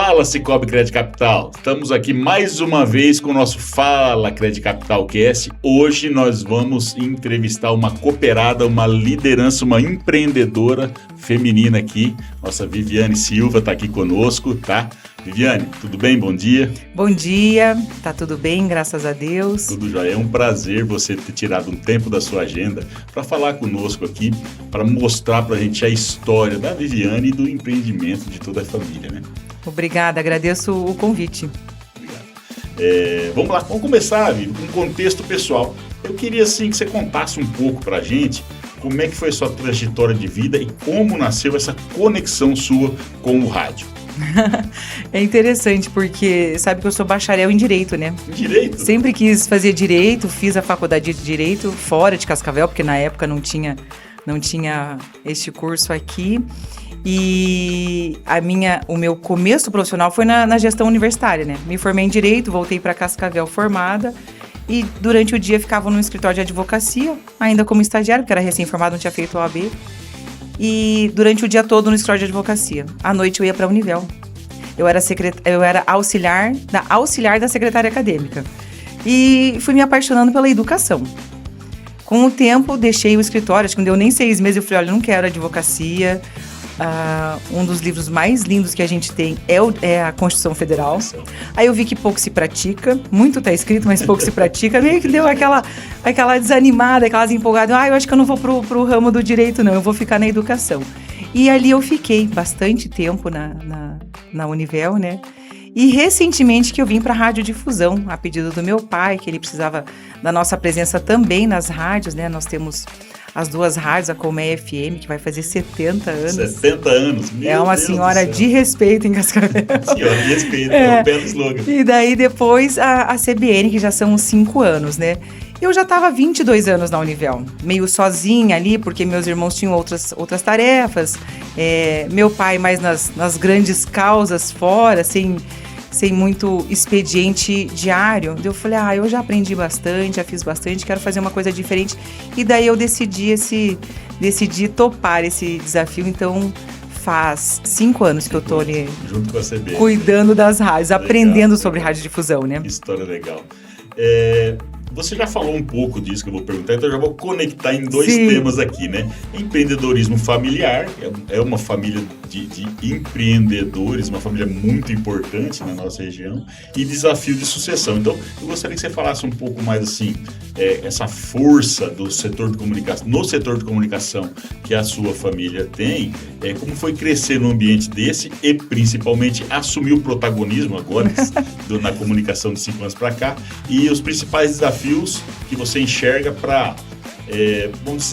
Fala, Cicobi Crédito Capital. Estamos aqui mais uma vez com o nosso Fala Crédito Capital Cast. Hoje nós vamos entrevistar uma cooperada, uma liderança, uma empreendedora feminina aqui. Nossa Viviane Silva está aqui conosco, tá? Viviane, tudo bem? Bom dia. Bom dia, tá tudo bem, graças a Deus. Tudo já é um prazer você ter tirado um tempo da sua agenda para falar conosco aqui, para mostrar para a gente a história da Viviane e do empreendimento de toda a família, né? Obrigada, agradeço o convite. Obrigado. Vamos lá, vamos começar, Vivi, com um contexto pessoal. Eu queria, assim, que você contasse um pouco para a gente como é que foi a sua trajetória de vida e como nasceu essa conexão sua com o rádio. É interessante porque sabe que eu sou bacharel em Direito, né? Direito? Sempre quis fazer Direito, fiz a faculdade de Direito fora de Cascavel, porque na época não tinha este curso aqui. E o meu começo profissional foi na gestão universitária, né? Me formei em Direito, voltei para Cascavel formada e durante o dia ficava no escritório de advocacia, ainda como estagiário, porque era recém-formado, não tinha feito OAB. E durante o dia todo no escritório de advocacia. À noite eu ia para a Univel. Eu era auxiliar da secretária acadêmica. E fui me apaixonando pela educação. Com o tempo, deixei o escritório, acho que não deu nem 6 meses, eu falei, olha, eu não quero advocacia. Um dos livros mais lindos que a gente tem é a Constituição Federal. Aí eu vi que pouco se pratica, muito está escrito, mas pouco se pratica. Meio que deu aquela desanimada, aquelas empolgadas. Eu acho que eu não vou pro ramo do direito, não, eu vou ficar na educação. E ali eu fiquei bastante tempo na Univel, né? E recentemente que eu vim para a radiodifusão, a pedido do meu pai, que ele precisava da nossa presença também nas rádios, né? Nós temos as 2 rádios, a Colmeia FM, que vai fazer 70 anos. 70 anos, meu É uma Deus senhora de respeito em Cascavel. Senhora de respeito, é um belo slogan. E daí depois a CBN, que já são uns 5 anos, né? Eu já estava 22 anos na Univel, meio sozinha ali, porque meus irmãos tinham outras tarefas. Meu pai mais nas grandes causas fora, sem muito expediente diário. Eu falei, eu já aprendi bastante, já fiz bastante, quero fazer uma coisa diferente. E daí eu decidi topar esse desafio, então faz 5 anos que eu tô ali junto com a CBN, cuidando das rádios, legal, aprendendo sobre radiodifusão, né? Que história legal. Você já falou um pouco disso que eu vou perguntar, então eu já vou conectar em 2 temas aqui, né? Empreendedorismo familiar, é uma família de empreendedores, uma família muito importante na nossa região, e desafio de sucessão. Então, eu gostaria que você falasse um pouco mais assim, essa força do setor de comunicação, no setor de comunicação que a sua família tem, como foi crescer num ambiente desse e principalmente assumir o protagonismo agora na comunicação de 5 anos para cá, e os principais desafios que você enxerga para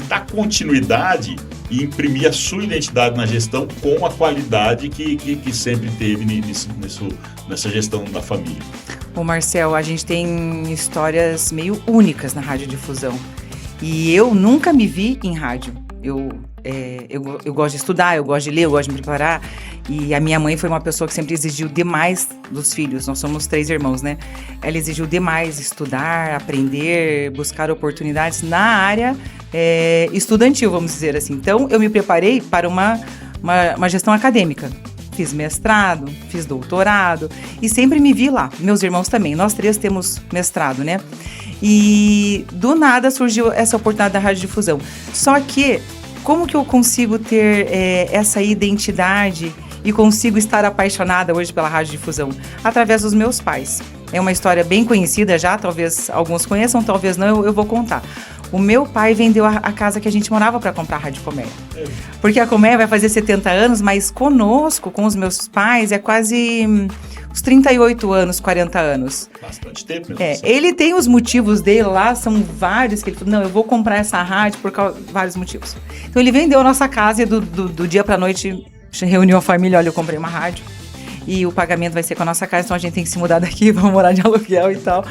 dar continuidade e imprimir a sua identidade na gestão com a qualidade que sempre teve nessa gestão da família. Bom, Marcel, a gente tem histórias meio únicas na radiodifusão e eu nunca me vi em rádio. Eu gosto de estudar, eu gosto de ler, eu gosto de me preparar. E a minha mãe foi uma pessoa que sempre exigiu demais dos filhos. Nós somos 3 irmãos, né? Ela exigiu demais estudar, aprender, buscar oportunidades na área estudantil, vamos dizer assim. Então, eu me preparei para uma gestão acadêmica. Fiz mestrado, fiz doutorado e sempre me vi lá. Meus irmãos também. Nós 3 temos mestrado, né? E do nada surgiu essa oportunidade da radiodifusão. Só que, como que eu consigo ter essa identidade e consigo estar apaixonada hoje pela radiodifusão? Através dos meus pais. É uma história bem conhecida já, talvez alguns conheçam, talvez não, eu vou contar. O meu pai vendeu a casa que a gente morava para comprar a Rádio Colmeia. Porque a Colmeia vai fazer 70 anos, mas conosco, com os meus pais, é quase uns 38 anos, 40 anos. Bastante tempo mesmo. Ele tem os motivos dele lá, são vários, que ele falou, não, eu vou comprar essa rádio por vários motivos. Então ele vendeu a nossa casa e do dia pra noite reuniu a família, olha, eu comprei uma rádio. E o pagamento vai ser com a nossa casa, então a gente tem que se mudar daqui, vamos morar de aluguel e tal.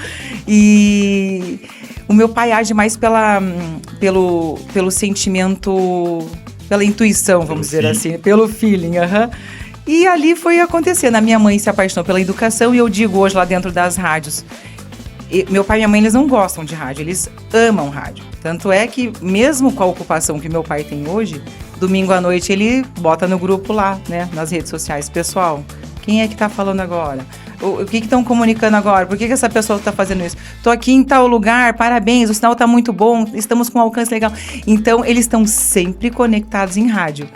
E o meu pai age mais pelo sentimento, pela intuição, vamos dizer assim, pelo feeling, E ali foi acontecendo. A minha mãe se apaixonou pela educação e eu digo hoje lá dentro das rádios, meu pai e minha mãe, eles não gostam de rádio, eles amam rádio. Tanto é que, mesmo com a ocupação que meu pai tem hoje, domingo à noite ele bota no grupo lá, né, nas redes sociais, pessoal, Quem é que está falando agora? O que estão comunicando agora? Por que essa pessoa está fazendo isso? Estou aqui em tal lugar, parabéns, o sinal está muito bom, estamos com um alcance legal. Então, eles estão sempre conectados em rádio.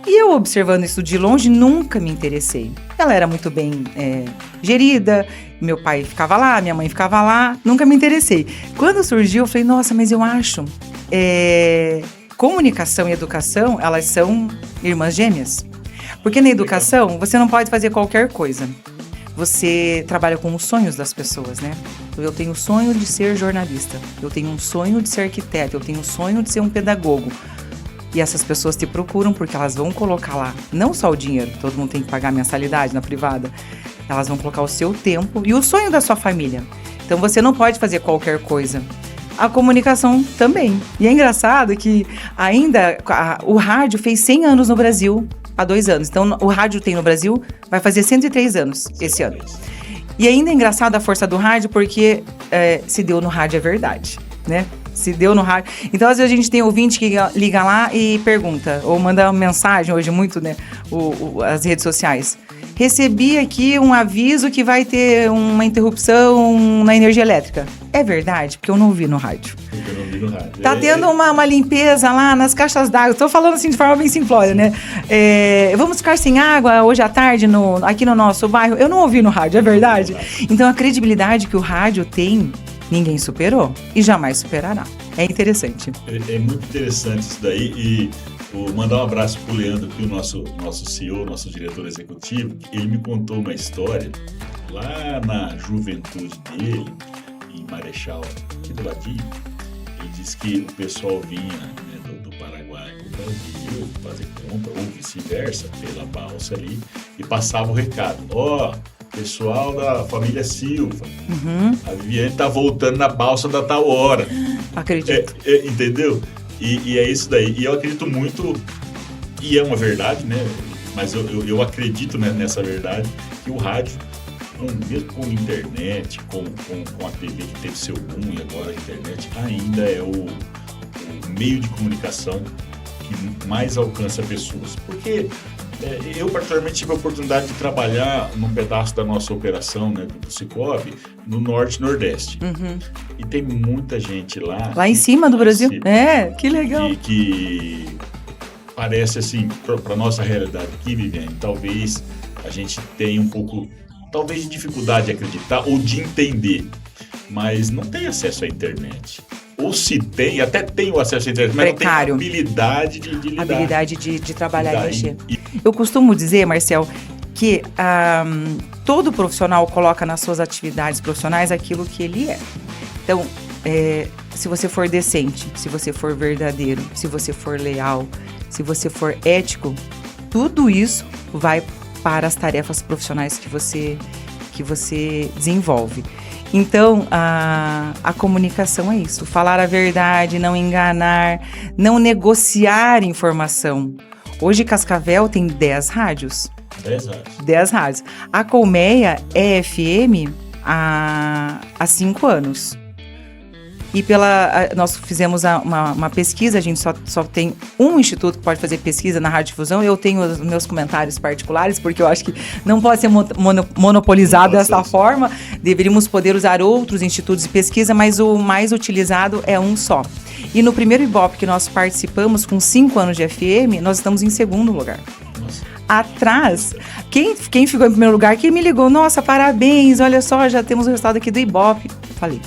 E eu, observando isso de longe, nunca me interessei. Ela era muito bem gerida, meu pai ficava lá, minha mãe ficava lá, nunca me interessei. Quando surgiu, eu falei, nossa, mas eu acho... comunicação e educação, elas são irmãs gêmeas. Porque na educação, você não pode fazer qualquer coisa. Você trabalha com os sonhos das pessoas, né? Eu tenho o sonho de ser jornalista, eu tenho um sonho de ser arquiteto, eu tenho um sonho de ser um pedagogo. E essas pessoas te procuram porque elas vão colocar lá, não só o dinheiro, todo mundo tem que pagar mensalidade na privada, elas vão colocar o seu tempo e o sonho da sua família. Então você não pode fazer qualquer coisa. A comunicação também. E é engraçado que ainda o rádio fez 100 anos no Brasil há 2 anos. Então, o rádio tem no Brasil, vai fazer 103 anos esse ano. E ainda é engraçado a força do rádio, porque se deu no rádio é verdade, né? Se deu no rádio. Então, às vezes a gente tem ouvinte que liga lá e pergunta, ou manda uma mensagem, hoje muito, né? As redes sociais. Recebi aqui um aviso que vai ter uma interrupção na energia elétrica. É verdade? Porque eu não ouvi no rádio. Eu não ouvi no rádio. Tá tendo uma limpeza lá nas caixas d'água. Estou falando assim de forma bem simplória, né? Vamos ficar sem água hoje à tarde aqui no nosso bairro. Eu não ouvi no rádio, é verdade? Então a credibilidade que o rádio tem, ninguém superou e jamais superará. É interessante. É muito interessante isso daí e vou mandar um abraço pro Leandro, que é o nosso CEO, nosso diretor executivo. Ele me contou uma história lá na juventude dele, em Marechal, aqui do ladinho. Ele disse que o pessoal vinha, né, do Paraguai para o Brasil fazer compra, ou vice-versa, pela balsa ali, e passava o recado. Pessoal da família Silva, a Viviane tá voltando na balsa da tal hora. Acredito. Entendeu? E é isso daí. E eu acredito muito, e é uma verdade, né? Mas eu acredito, né, nessa verdade, que o rádio, mesmo com a internet, com a TV que teve seu boom e agora a internet, ainda é o meio de comunicação que mais alcança pessoas. Porque eu, particularmente, tive a oportunidade de trabalhar num pedaço da nossa operação, né, do Cicobi, no Norte e Nordeste. E tem muita gente lá. Lá em cima do Brasil? Que legal. Que parece, assim, para nossa realidade aqui, Viviane, talvez a gente tenha um pouco, talvez, de dificuldade de acreditar ou de entender, mas não tem acesso à internet. Ou se tem, até tem o acesso à internet, mas precário. Não tem habilidade de lidar. Habilidade de trabalhar e mexer. Eu costumo dizer, Marcel, que todo profissional coloca nas suas atividades profissionais aquilo que ele é. Então, se você for decente, se você for verdadeiro, se você for leal, se você for ético, tudo isso vai para as tarefas profissionais que você desenvolve. Então, a comunicação é isso. Falar a verdade, não enganar, não negociar informação. Hoje, Cascavel tem 10 rádios. 10 rádios. 10 rádios. A Colmeia é FM há 5 anos. E nós fizemos uma pesquisa, a gente só tem um instituto que pode fazer pesquisa na radiodifusão. Eu tenho os meus comentários particulares, porque eu acho que não pode ser monopolizado dessa forma. Deveríamos poder usar outros institutos de pesquisa, mas o mais utilizado é um só. E no primeiro Ibope que nós participamos, com 5 anos de FM, nós estamos em segundo lugar. Atrás, quem ficou em primeiro lugar, quem me ligou, nossa, parabéns, olha só, já temos o resultado aqui do Ibope. Falei.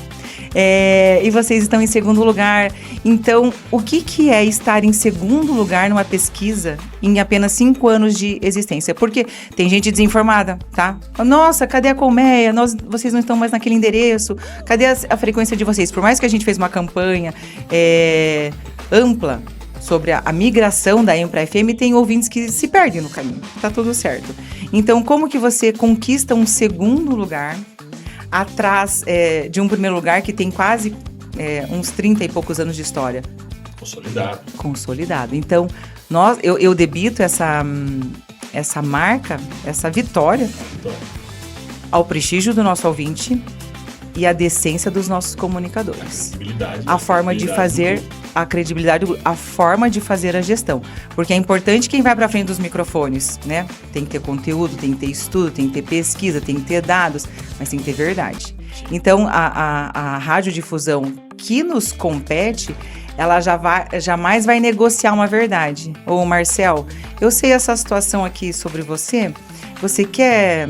E vocês estão em segundo lugar. Então, o que é estar em segundo lugar numa pesquisa em apenas 5 anos de existência? Porque tem gente desinformada, tá? Nossa, cadê a Colmeia? Vocês não estão mais naquele endereço. Cadê a frequência de vocês? Por mais que a gente fez uma campanha ampla sobre a migração da AM para FM, tem ouvintes que se perdem no caminho. Tá tudo certo. Então, como que você conquista um segundo lugar atrás de um primeiro lugar que tem quase uns 30 e poucos anos de história? Consolidado. Então, eu debito essa marca, essa vitória ao prestígio do nosso ouvinte, e a decência dos nossos comunicadores. A forma de fazer, a credibilidade, a forma de fazer a gestão. Porque é importante quem vai para frente dos microfones, né? Tem que ter conteúdo, tem que ter estudo, tem que ter pesquisa, tem que ter dados, mas tem que ter verdade. Então, a radiodifusão que nos compete, ela jamais vai negociar uma verdade. Ô, Marcel, eu sei essa situação aqui sobre você. Você quer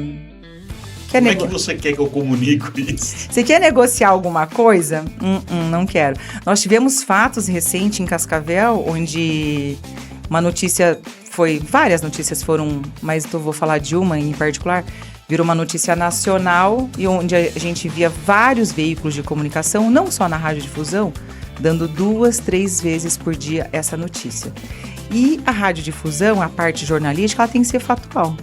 Como é que você quer que eu comunique isso? Você quer negociar alguma coisa? Não quero. Nós tivemos fatos recentes em Cascavel, onde várias notícias foram, mas eu vou falar de uma em particular, virou uma notícia nacional e onde a gente via vários veículos de comunicação, não só na radiodifusão, dando 2, 3 vezes por dia essa notícia. E a radiodifusão, a parte jornalística, ela tem que ser factual,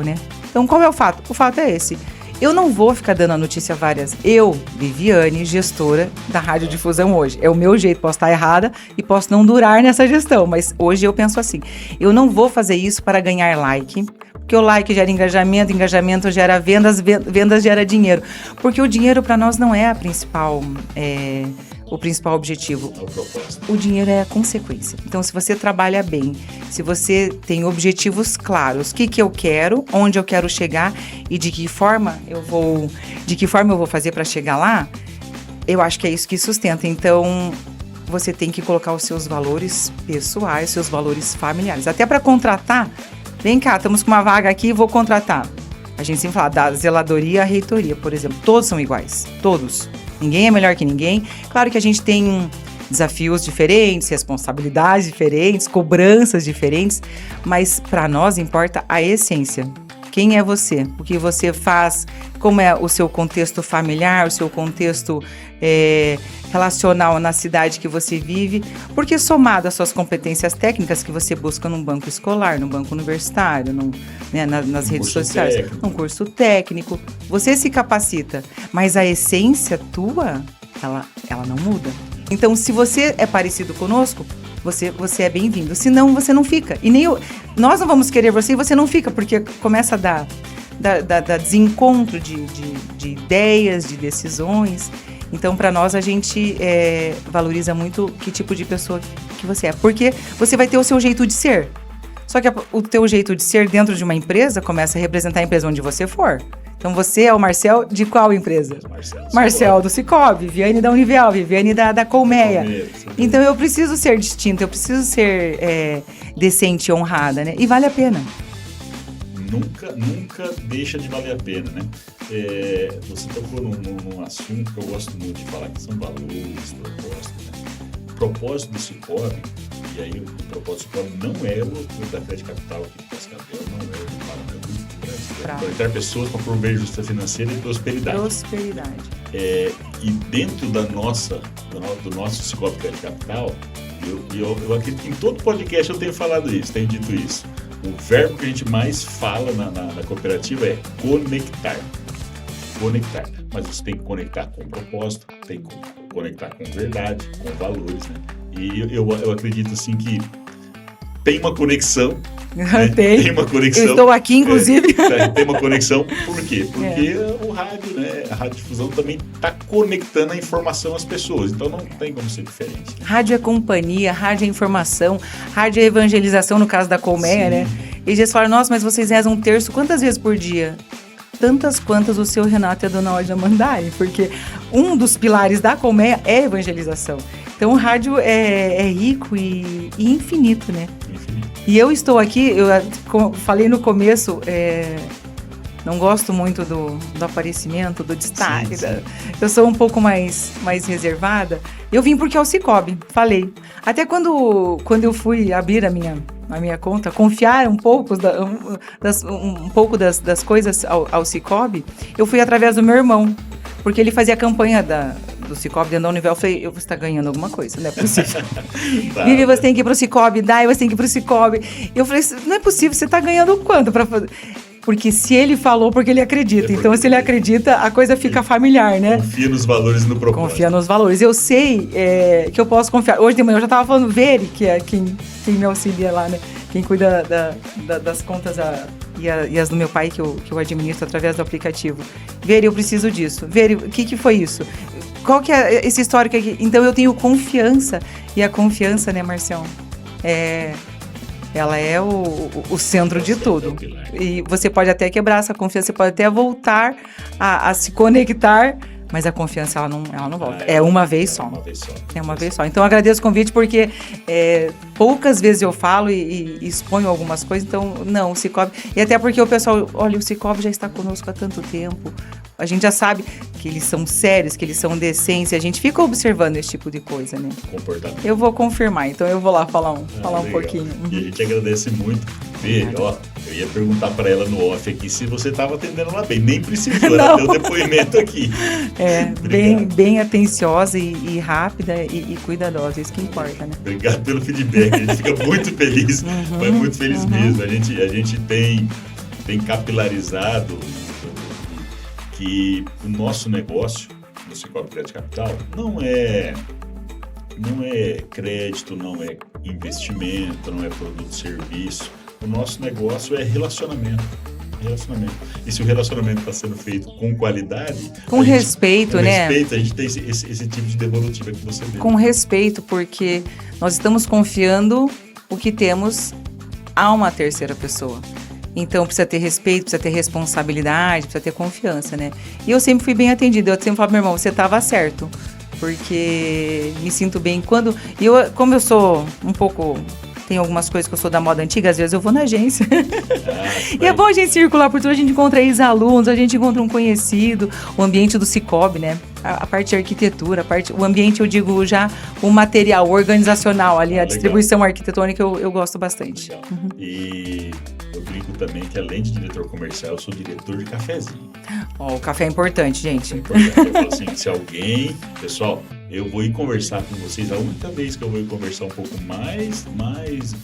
né? Então, qual é o fato? O fato é esse. Eu não vou ficar dando a notícia várias. Eu, Viviane, gestora da radiodifusão hoje. É o meu jeito, posso estar errada e posso não durar nessa gestão, mas hoje eu penso assim. Eu não vou fazer isso para ganhar like, porque o like gera engajamento gera vendas, vendas gera dinheiro. Porque o dinheiro para nós não é o principal objetivo. O dinheiro é a consequência. Então, se você trabalha bem, se você tem objetivos claros, o que eu quero, onde eu quero chegar e de que forma eu vou fazer para chegar lá, eu acho que é isso que sustenta. Então, você tem que colocar os seus valores pessoais, seus valores familiares. Até para contratar, vem cá, estamos com uma vaga aqui, vou contratar. A gente sempre fala da zeladoria à reitoria, por exemplo. Todos são iguais, todos. Ninguém é melhor que ninguém. Claro que a gente tem desafios diferentes, responsabilidades diferentes, cobranças diferentes, mas para nós importa a essência. Quem é você? O que você faz? Como é o seu contexto familiar, o seu contexto relacional na cidade que você vive? Porque somado às suas competências técnicas que você busca num banco escolar, num banco universitário, nas redes sociais, num curso técnico, você se capacita, mas a essência tua, ela não muda. Então, se você é parecido conosco, você é bem-vindo. Senão, você não fica. E nem nós não vamos querer você e você não fica, porque começa a dar desencontro de ideias, de decisões. Então, para nós, a gente valoriza muito que tipo de pessoa que você é. Porque você vai ter o seu jeito de ser. Só que o teu jeito de ser dentro de uma empresa começa a representar a empresa onde você for. Então, você é o Marcel de qual empresa? Marcel do Cicobi, Viviane da Univel, Viviane da Colmeia. Então, eu preciso ser distinta, eu preciso ser decente e honrada, né? E vale a pena. Nunca deixa de valer a pena, né? Você tocou num assunto que eu gosto muito de falar, que são valores, propósitos, né? O propósito do Cicobi, e aí o propósito do Cicobi não é o da Crédito Capital aqui de Cascavel, não é o do Paraná, conectar pessoas para prover justiça financeira e prosperidade. E dentro do nosso Cicobi Crédito Capital, eu acredito que em todo podcast eu tenho falado isso, tenho dito isso. O verbo que a gente mais fala na cooperativa é conectar. Conectar. Mas você tem que conectar com propósito, tem que conectar com verdade, com valores, né? E eu acredito assim que tem uma conexão. Né? Tem uma conexão. Eu estou aqui, inclusive. Tem uma conexão. Por quê? Porque o rádio, né? A radiodifusão também está conectando a informação às pessoas. Então não tem como ser diferente. Rádio é companhia, rádio é informação, rádio é evangelização, no caso da Colmeia, né? E eles falaram, nossa, mas vocês rezam um terço quantas vezes por dia? Tantas quantas o seu Renato e a dona Olga Mandai, porque um dos pilares da Colmeia é a evangelização. Então o rádio é rico e infinito, né? E eu estou aqui, eu falei no começo, não gosto muito do aparecimento, do destaque. Sim. Eu sou um pouco mais reservada. Eu vim porque é o Cicobi, falei. Até quando eu fui abrir a minha conta, confiar um pouco das coisas ao Cicobi, eu fui através do meu irmão, porque ele fazia a campanha do Cicobi dentro da Univel. Eu falei, você está ganhando alguma coisa, não é possível. Vivi, você tem que ir pro Cicobi, Dai, você tem que ir pro Cicobi. Eu falei, não é possível, você está ganhando quanto para fazer? Porque se ele falou, porque ele acredita. Então, se ele acredita, a coisa fica familiar, né? Confia nos valores e no propósito. Confia nos valores. Eu sei que eu posso confiar. Hoje de manhã eu já estava falando, Veri, que é quem me auxilia lá, né? Quem cuida das contas e as do meu pai, que eu administro através do aplicativo. Veri, eu preciso disso. Veri, o que foi isso? Qual que é esse histórico aqui? Então, eu tenho confiança. E a confiança, né, Marcião? Ela é o centro de tudo. E você pode até quebrar essa confiança, você pode até voltar a se conectar, mas a confiança, ela não volta. É uma vez só. É uma vez só. Então, eu agradeço o convite, porque poucas vezes eu falo e exponho algumas coisas. Então, não, o Cicobi... E até porque o pessoal, olha, o Cicobi já está conosco há tanto tempo. A gente já sabe que eles são sérios, que eles são decentes. A gente fica observando esse tipo de coisa, né? Comportamento. Eu vou confirmar, então eu vou lá falar um pouquinho. E a gente agradece muito. Vê, ó, eu ia perguntar para ela no off aqui se você estava atendendo ela bem. Nem precisou, ela deu depoimento aqui. Bem atenciosa e rápida e cuidadosa, isso que importa, né? Obrigado pelo feedback, a gente fica muito feliz, mas muito feliz mesmo. A gente tem capilarizado que o nosso negócio, no Cicobi Crédito Capital, não é crédito, não é investimento, não é produto, serviço. O nosso negócio é relacionamento. E se o relacionamento está sendo feito com qualidade... Com respeito, né? Com respeito, a gente tem esse tipo de devolutiva que você vê. Com respeito, porque nós estamos confiando o que temos a uma terceira pessoa. Então, precisa ter respeito, precisa ter responsabilidade, precisa ter confiança, né? E eu sempre fui bem atendida. Eu sempre falo, meu irmão, você estava certo. Porque me sinto bem quando... Como eu sou um pouco... Tem algumas coisas que eu sou da moda antiga, às vezes eu vou na agência. E é bom a gente circular por tudo, a gente encontra ex-alunos, a gente encontra um conhecido, o ambiente do Cicobi, né? A parte de arquitetura, o ambiente, eu digo já, o material organizacional ali, a distribuição arquitetônica, eu gosto bastante. E eu brinco também que, além de diretor comercial, eu sou diretor de cafezinho. O café é importante, gente. É importante. Eu falo assim, se alguém... Pessoal, eu vou ir conversar com vocês. A única vez que eu vou ir conversar um pouco mais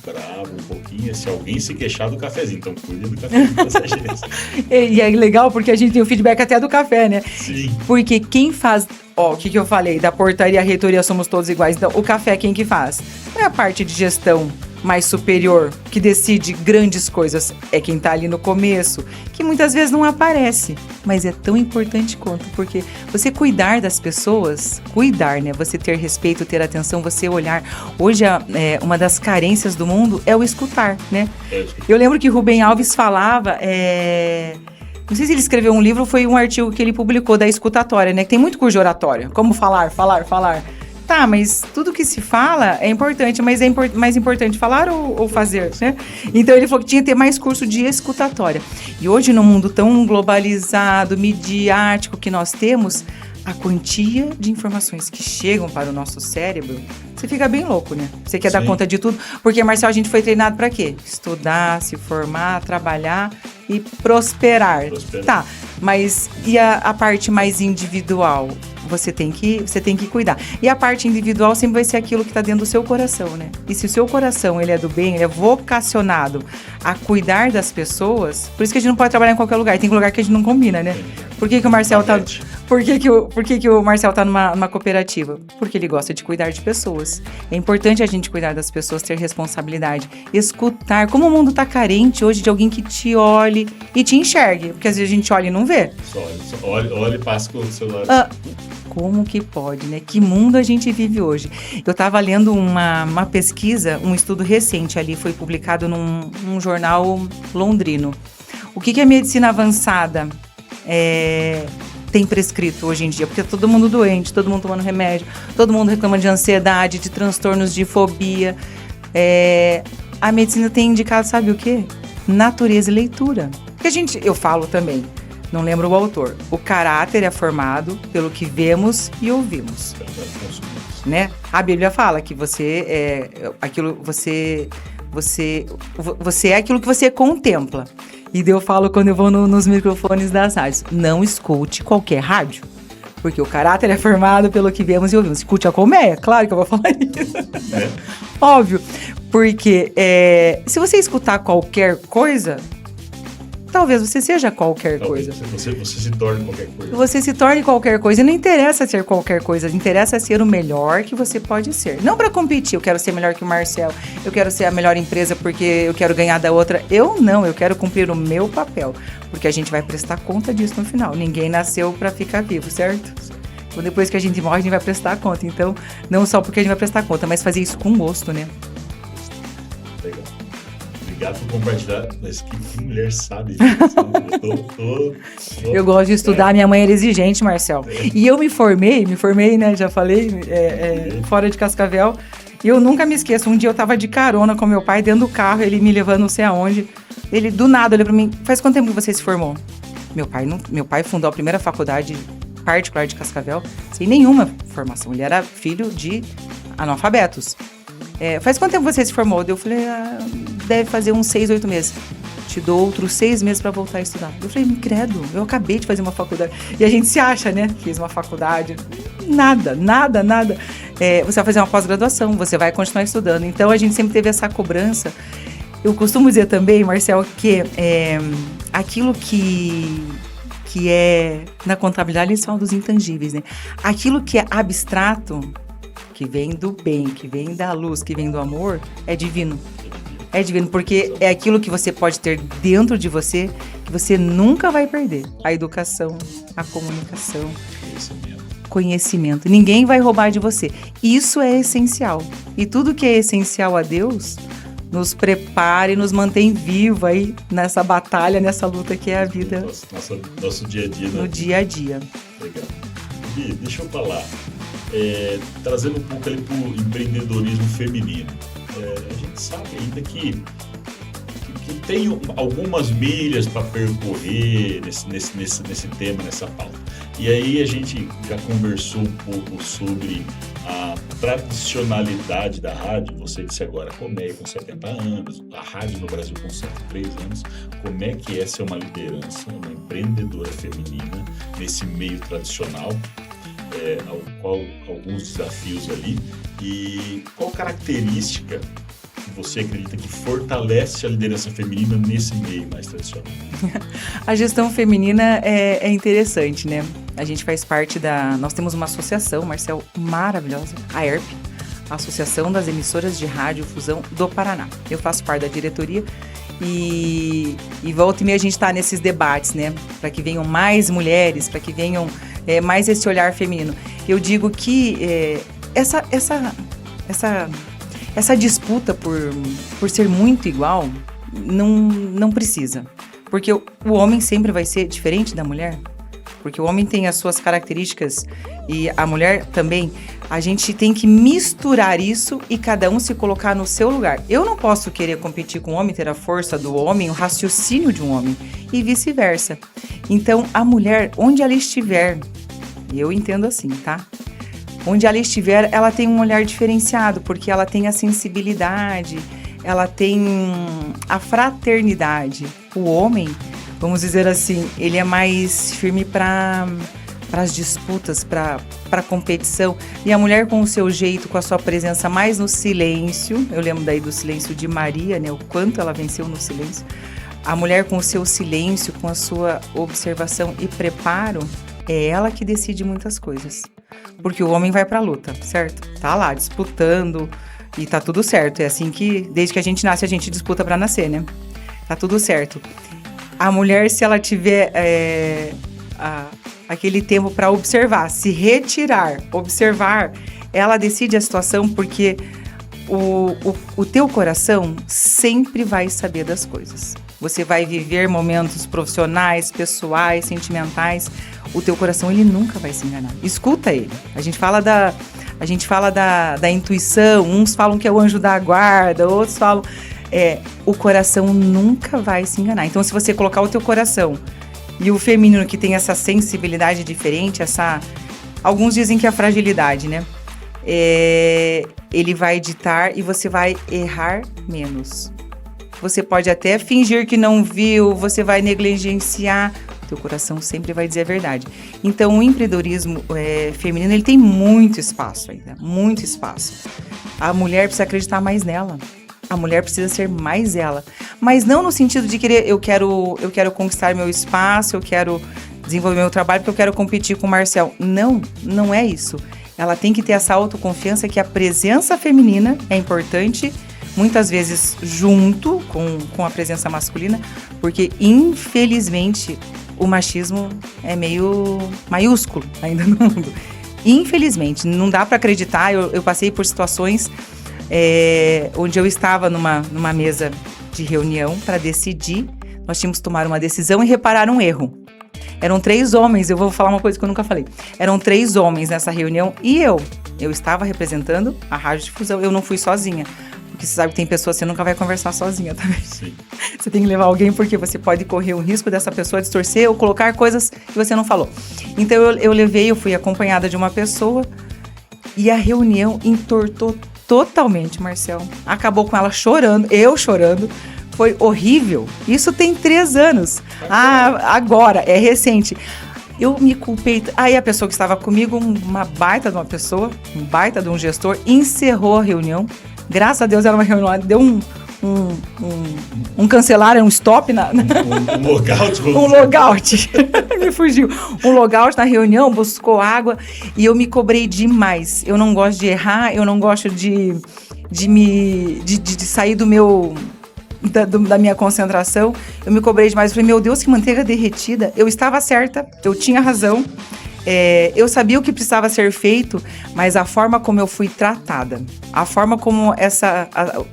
bravo, um pouquinho, é se alguém se queixar do cafezinho. Então, cuide do cafezinho dessa agência. E é legal porque a gente tem o feedback até do café, né? Sim. Porque quem faz... o que eu falei? Da portaria, reitoria, somos todos iguais. Então, o café, quem que faz? Não é a parte de gestão mais superior, que decide grandes coisas, é quem tá ali no começo, que muitas vezes não aparece, mas é tão importante quanto, porque você cuidar das pessoas, né? Você ter respeito, ter atenção, você olhar. Hoje, uma das carências do mundo é o escutar, né? Eu lembro que Rubem Alves falava, não sei se ele escreveu um livro ou foi um artigo que ele publicou da escutatória, né? Que tem muito curso de oratória, como falar. Tá, mas tudo que se fala é importante, mas é mais importante falar ou fazer, né? Então, ele falou que tinha que ter mais curso de escutatória. E hoje, no mundo tão globalizado, midiático que nós temos, a quantia de informações que chegam para o nosso cérebro, você fica bem louco, né? Você quer dar conta de tudo. Porque, Marcelo, a gente foi treinado para quê? Estudar, se formar, trabalhar e prosperar. Tá, mas e a parte mais individual? Você tem que cuidar. E a parte individual sempre vai ser aquilo que está dentro do seu coração, né? E se o seu coração, ele é do bem, ele é vocacionado a cuidar das pessoas, por isso que a gente não pode trabalhar em qualquer lugar. Tem lugar que a gente não combina, né? Por que o Marcelo tá... Por que o Marcelo tá numa cooperativa? Porque ele gosta de cuidar de pessoas. É importante a gente cuidar das pessoas, ter responsabilidade, escutar. Como o mundo tá carente hoje de alguém que te olhe e te enxergue. Porque às vezes a gente olha e não vê. Só olha e passa com o celular. Como que pode, né? Que mundo a gente vive hoje? Eu estava lendo uma pesquisa, um estudo recente ali, foi publicado num jornal londrino. O que a medicina avançada tem prescrito hoje em dia? Porque todo mundo doente, todo mundo tomando remédio, todo mundo reclama de ansiedade, de transtornos de fobia. A medicina tem indicado, sabe o quê? Natureza e leitura. Porque eu falo também, não lembro o autor. O caráter é formado pelo que vemos e ouvimos, né? A Bíblia fala que você é aquilo que você contempla. E eu falo quando eu vou nos microfones das rádios, não escute qualquer rádio, porque o caráter é formado pelo que vemos e ouvimos. Escute a colmeia, claro que eu vou falar isso. Óbvio, porque se você escutar qualquer coisa, talvez você seja qualquer coisa. Você se torne qualquer coisa. Você se torne qualquer coisa. E não interessa ser qualquer coisa, interessa ser o melhor que você pode ser. Não para competir, eu quero ser melhor que o Marcel, eu quero ser a melhor empresa porque eu quero ganhar da outra. Eu não, eu quero cumprir o meu papel. Porque a gente vai prestar conta disso no final. Ninguém nasceu para ficar vivo, certo? Então, depois que a gente morre, a gente vai prestar conta. Então, não só porque a gente vai prestar conta, mas fazer isso com gosto, né? Legal. Obrigado por compartilhar. Mas que mulher sabe. Eu gosto de estudar. Minha mãe era exigente, Marcel. E eu me formei, né? Já falei, fora de Cascavel. E eu nunca me esqueço. Um dia eu tava de carona com meu pai dentro do carro, ele me levando não sei aonde. Ele, do nada, olhou pra mim: faz quanto tempo que você se formou? Meu pai fundou a primeira faculdade particular de Cascavel sem nenhuma formação. Ele era filho de analfabetos. Faz quanto tempo você se formou? Eu falei, deve fazer uns 6, 8 meses. Te dou outros 6 meses para voltar a estudar. Eu falei, credo, eu acabei de fazer uma faculdade. E a gente se acha, né? Fiz uma faculdade. Nada. Você vai fazer uma pós-graduação, você vai continuar estudando. Então, a gente sempre teve essa cobrança. Eu costumo dizer também, Marcel, que aquilo que é, na contabilidade, eles falam dos intangíveis, né? Aquilo que é abstrato, que vem do bem, que vem da luz, que vem do amor, é divino. É divino, porque é aquilo que você pode ter dentro de você, que você nunca vai perder. A educação, a comunicação, conhecimento. Ninguém vai roubar de você. Isso é essencial. E tudo que é essencial a Deus nos prepara e nos mantém vivo aí nessa batalha, nessa luta que é a vida. Nosso dia a dia. No dia a dia. Legal. Gui, deixa eu falar. Trazendo um pouco ali para o empreendedorismo feminino. A gente sabe ainda que tem algumas milhas para percorrer nesse tema, nessa pauta. E aí a gente já conversou um pouco sobre a tradicionalidade da rádio. Você disse agora, Colmeia com 70 anos, a rádio no Brasil com 103 anos. Como é que é ser uma liderança, uma empreendedora feminina nesse meio tradicional? Alguns desafios ali, e qual característica que você acredita que fortalece a liderança feminina nesse meio mais tradicional? A gestão feminina é interessante, né? A gente faz parte nós temos uma associação, Marcel, maravilhosa, a ERP, a Associação das Emissoras de Rádio Fusão do Paraná. Eu faço parte da diretoria e volta e meia a gente está nesses debates, né? Para que venham mais mulheres, para que venham mais esse olhar feminino. Eu digo que essa disputa por ser muito igual não precisa. Porque o homem sempre vai ser diferente da mulher. Porque o homem tem as suas características e a mulher também. A gente tem que misturar isso e cada um se colocar no seu lugar. Eu não posso querer competir com o homem, ter a força do homem, o raciocínio de um homem e vice-versa. Então, a mulher, onde ela estiver, eu entendo assim, tá? Onde ela estiver, ela tem um olhar diferenciado, porque ela tem a sensibilidade, ela tem a fraternidade. O homem, vamos dizer assim, ele é mais firme para as disputas, para a competição. E a mulher com o seu jeito, com a sua presença mais no silêncio, eu lembro daí do silêncio de Maria, né? O quanto ela venceu no silêncio. A mulher com o seu silêncio, com a sua observação e preparo, é ela que decide muitas coisas. Porque o homem vai pra luta, certo? Tá lá, disputando e tá tudo certo. É assim que, desde que a gente nasce, a gente disputa pra nascer, né? Tá tudo certo. A mulher, se ela tiver aquele tempo pra observar, se retirar, observar, ela decide a situação, porque o teu coração sempre vai saber das coisas. Você vai viver momentos profissionais, pessoais, sentimentais. O teu coração, ele nunca vai se enganar. Escuta ele. A gente fala da intuição. Uns falam que é o anjo da guarda, outros falam... o coração nunca vai se enganar. Então, se você colocar o teu coração e o feminino, que tem essa sensibilidade diferente, alguns dizem que é a fragilidade, né? Ele vai ditar e você vai errar menos. Você pode até fingir que não viu, você vai negligenciar, teu coração sempre vai dizer a verdade. Então, o empreendedorismo feminino, ele tem muito espaço ainda, muito espaço. A mulher precisa acreditar mais nela. A mulher precisa ser mais ela. Mas não no sentido de querer, eu quero conquistar meu espaço, eu quero desenvolver meu trabalho porque eu quero competir com o Marcel. Não, não é isso. Ela tem que ter essa autoconfiança que a presença feminina é importante, muitas vezes junto com a presença masculina, porque infelizmente o machismo é meio maiúsculo ainda no mundo. Infelizmente, não dá para acreditar. Eu passei por situações onde eu estava numa mesa de reunião para decidir. Nós tínhamos que tomar uma decisão e reparar um erro. Eram 3 homens, eu vou falar uma coisa que eu nunca falei. Eram 3 homens nessa reunião e eu estava representando a radiodifusão. Eu não fui sozinha, porque você sabe que tem pessoas que você nunca vai conversar sozinha também. Sim. Você tem que levar alguém porque você pode correr o risco dessa pessoa distorcer ou colocar coisas que você não falou. Então eu fui acompanhada de uma pessoa e a reunião entortou totalmente, Marcel. Acabou com ela chorando, eu chorando. Foi horrível. Isso tem 3 anos. Agora, é recente. Eu me culpei. Aí a pessoa que estava comigo, uma baita de uma pessoa, um baita de um gestor, encerrou a reunião. Graças a Deus era uma reunião, deu um cancelar, um stop um logout. Um logout. Me fugiu. Um logout na reunião, buscou água e eu me cobrei demais. Eu não gosto de errar, eu não gosto de sair do meu... Da minha concentração, eu me cobrei demais. Eu falei, meu Deus, que manteiga derretida. Eu estava certa, eu tinha razão. Eu sabia o que precisava ser feito, mas a forma como eu fui tratada, a forma como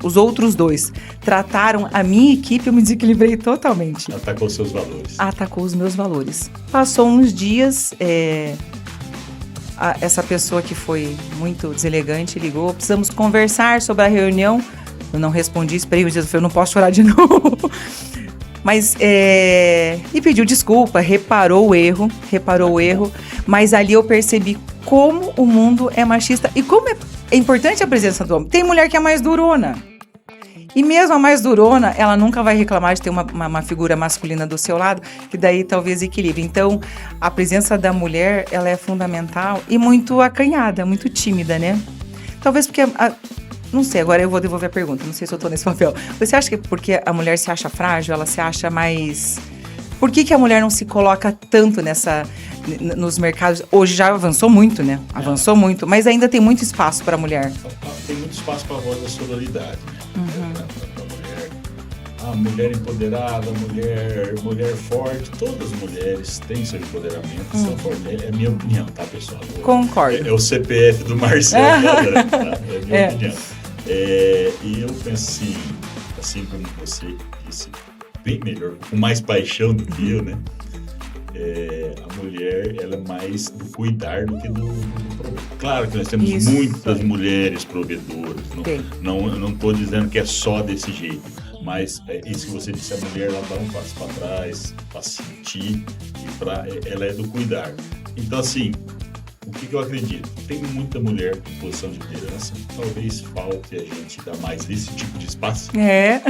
os outros 2 trataram a minha equipe, eu me desequilibrei totalmente. Atacou seus valores. Atacou os meus valores. Passou uns dias, essa pessoa que foi muito deselegante ligou, precisamos conversar sobre a reunião. Eu não respondi, esperei uns dias, eu falei, eu não posso chorar de novo. Mas, e pediu desculpa, reparou o erro, mas ali eu percebi como o mundo é machista e como é importante a presença do homem. Tem mulher que é mais durona. E mesmo a mais durona, ela nunca vai reclamar de ter uma figura masculina do seu lado, que daí talvez equilibre. Então, a presença da mulher, ela é fundamental e muito acanhada, muito tímida, né? Talvez porque... Não sei, agora eu vou devolver a pergunta, não sei se eu tô nesse papel. Você acha que porque a mulher se acha frágil, ela se acha mais... Por que a mulher não se coloca tanto nos mercados? Hoje já avançou muito, né? Avançou muito, mas ainda tem muito espaço para a mulher. Tem muito espaço para a voz da sororidade, né? Uhum. Pra mulher. A mulher empoderada, mulher forte, todas as mulheres têm seu empoderamento, são fortes. É a minha opinião, tá, pessoal? Concordo. É o CPF do Marcelo, tá? É a minha opinião. E eu penso assim como você disse, bem melhor, com mais paixão do que eu, né? A mulher, ela é mais do cuidar do que do prover. Claro que nós temos muitas mulheres provedoras. Eu não estou dizendo que é só desse jeito, mas isso que você disse, a mulher, ela dá um passo para trás, para sentir, ela é do cuidar. Então, assim, o que eu acredito? Tem muita mulher em posição de liderança, talvez falte a gente dar mais esse tipo de espaço. É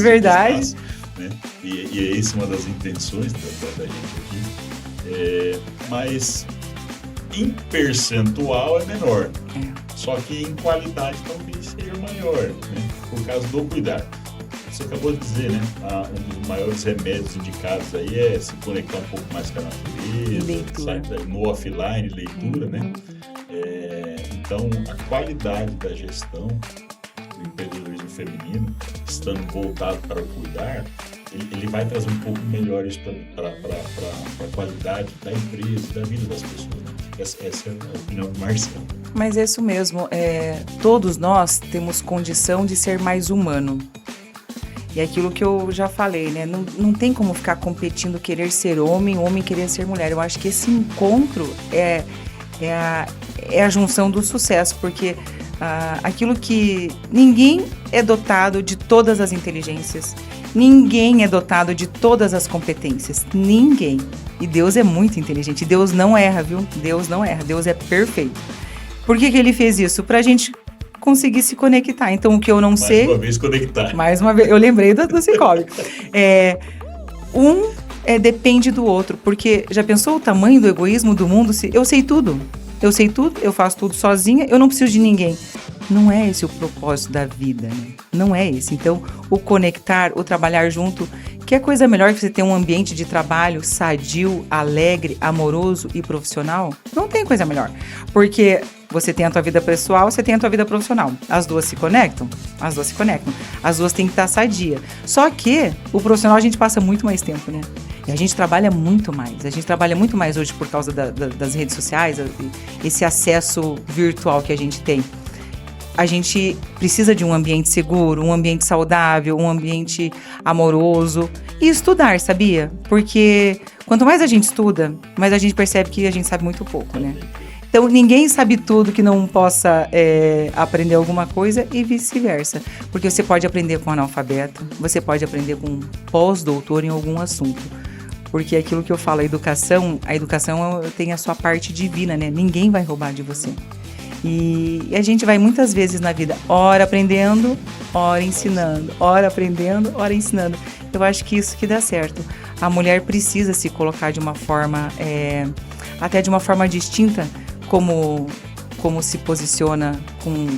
verdade. Espaço, né? E essa é uma das intenções da gente aqui. Mas em percentual é menor. Só que em qualidade talvez seja maior, né? Por causa do cuidar. Você acabou de dizer, né? Um dos maiores remédios indicados aí é se conectar um pouco mais com a natureza, leitura. No offline, leitura, né? Então, a qualidade da gestão do empreendedorismo feminino, estando voltado para o cuidar, ele vai trazer um pouco melhor isso para a qualidade da empresa, da vida das pessoas. Né? Essa é a opinião do Marcelo. Mas é isso mesmo. Todos nós temos condição de ser mais humano. E é aquilo que eu já falei, né? Não tem como ficar competindo, querer ser homem querer ser mulher. Eu acho que esse encontro é a junção do sucesso, porque aquilo que ninguém é dotado de todas as inteligências, ninguém é dotado de todas as competências, ninguém. E Deus é muito inteligente, Deus não erra, viu? Deus não erra, Deus é perfeito. Por que ele fez isso? Pra gente conseguir se conectar. Então, o que eu não sei... Mais uma vez conectar. Mais uma vez, eu lembrei do Cicobi. Depende do outro, porque já pensou o tamanho do egoísmo do mundo? Eu sei tudo, eu faço tudo sozinha, eu não preciso de ninguém. Não é esse o propósito da vida, né? Não é esse. Então, o conectar, o trabalhar junto, que é coisa melhor que você ter um ambiente de trabalho sadio, alegre, amoroso e profissional? Não tem coisa melhor. Porque você tem a tua vida pessoal, você tem a tua vida profissional. As duas se conectam? As duas se conectam. As duas têm que estar sadia. Só que o profissional a gente passa muito mais tempo, né? E a gente trabalha muito mais. A gente trabalha muito mais hoje por causa das redes sociais, esse acesso virtual que a gente tem. A gente precisa de um ambiente seguro, um ambiente saudável, um ambiente amoroso. E estudar, sabia? Porque quanto mais a gente estuda, mais a gente percebe que a gente sabe muito pouco, né? Então, ninguém sabe tudo que não possa aprender alguma coisa e vice-versa. Porque você pode aprender com um analfabeto, você pode aprender com um pós-doutor em algum assunto. Porque aquilo que eu falo, a educação tem a sua parte divina, né? Ninguém vai roubar de você. E a gente vai muitas vezes na vida, ora aprendendo, ora ensinando, ora aprendendo, ora ensinando. Eu acho que isso que dá certo. A mulher precisa se colocar de uma forma, até de uma forma distinta, como se posiciona com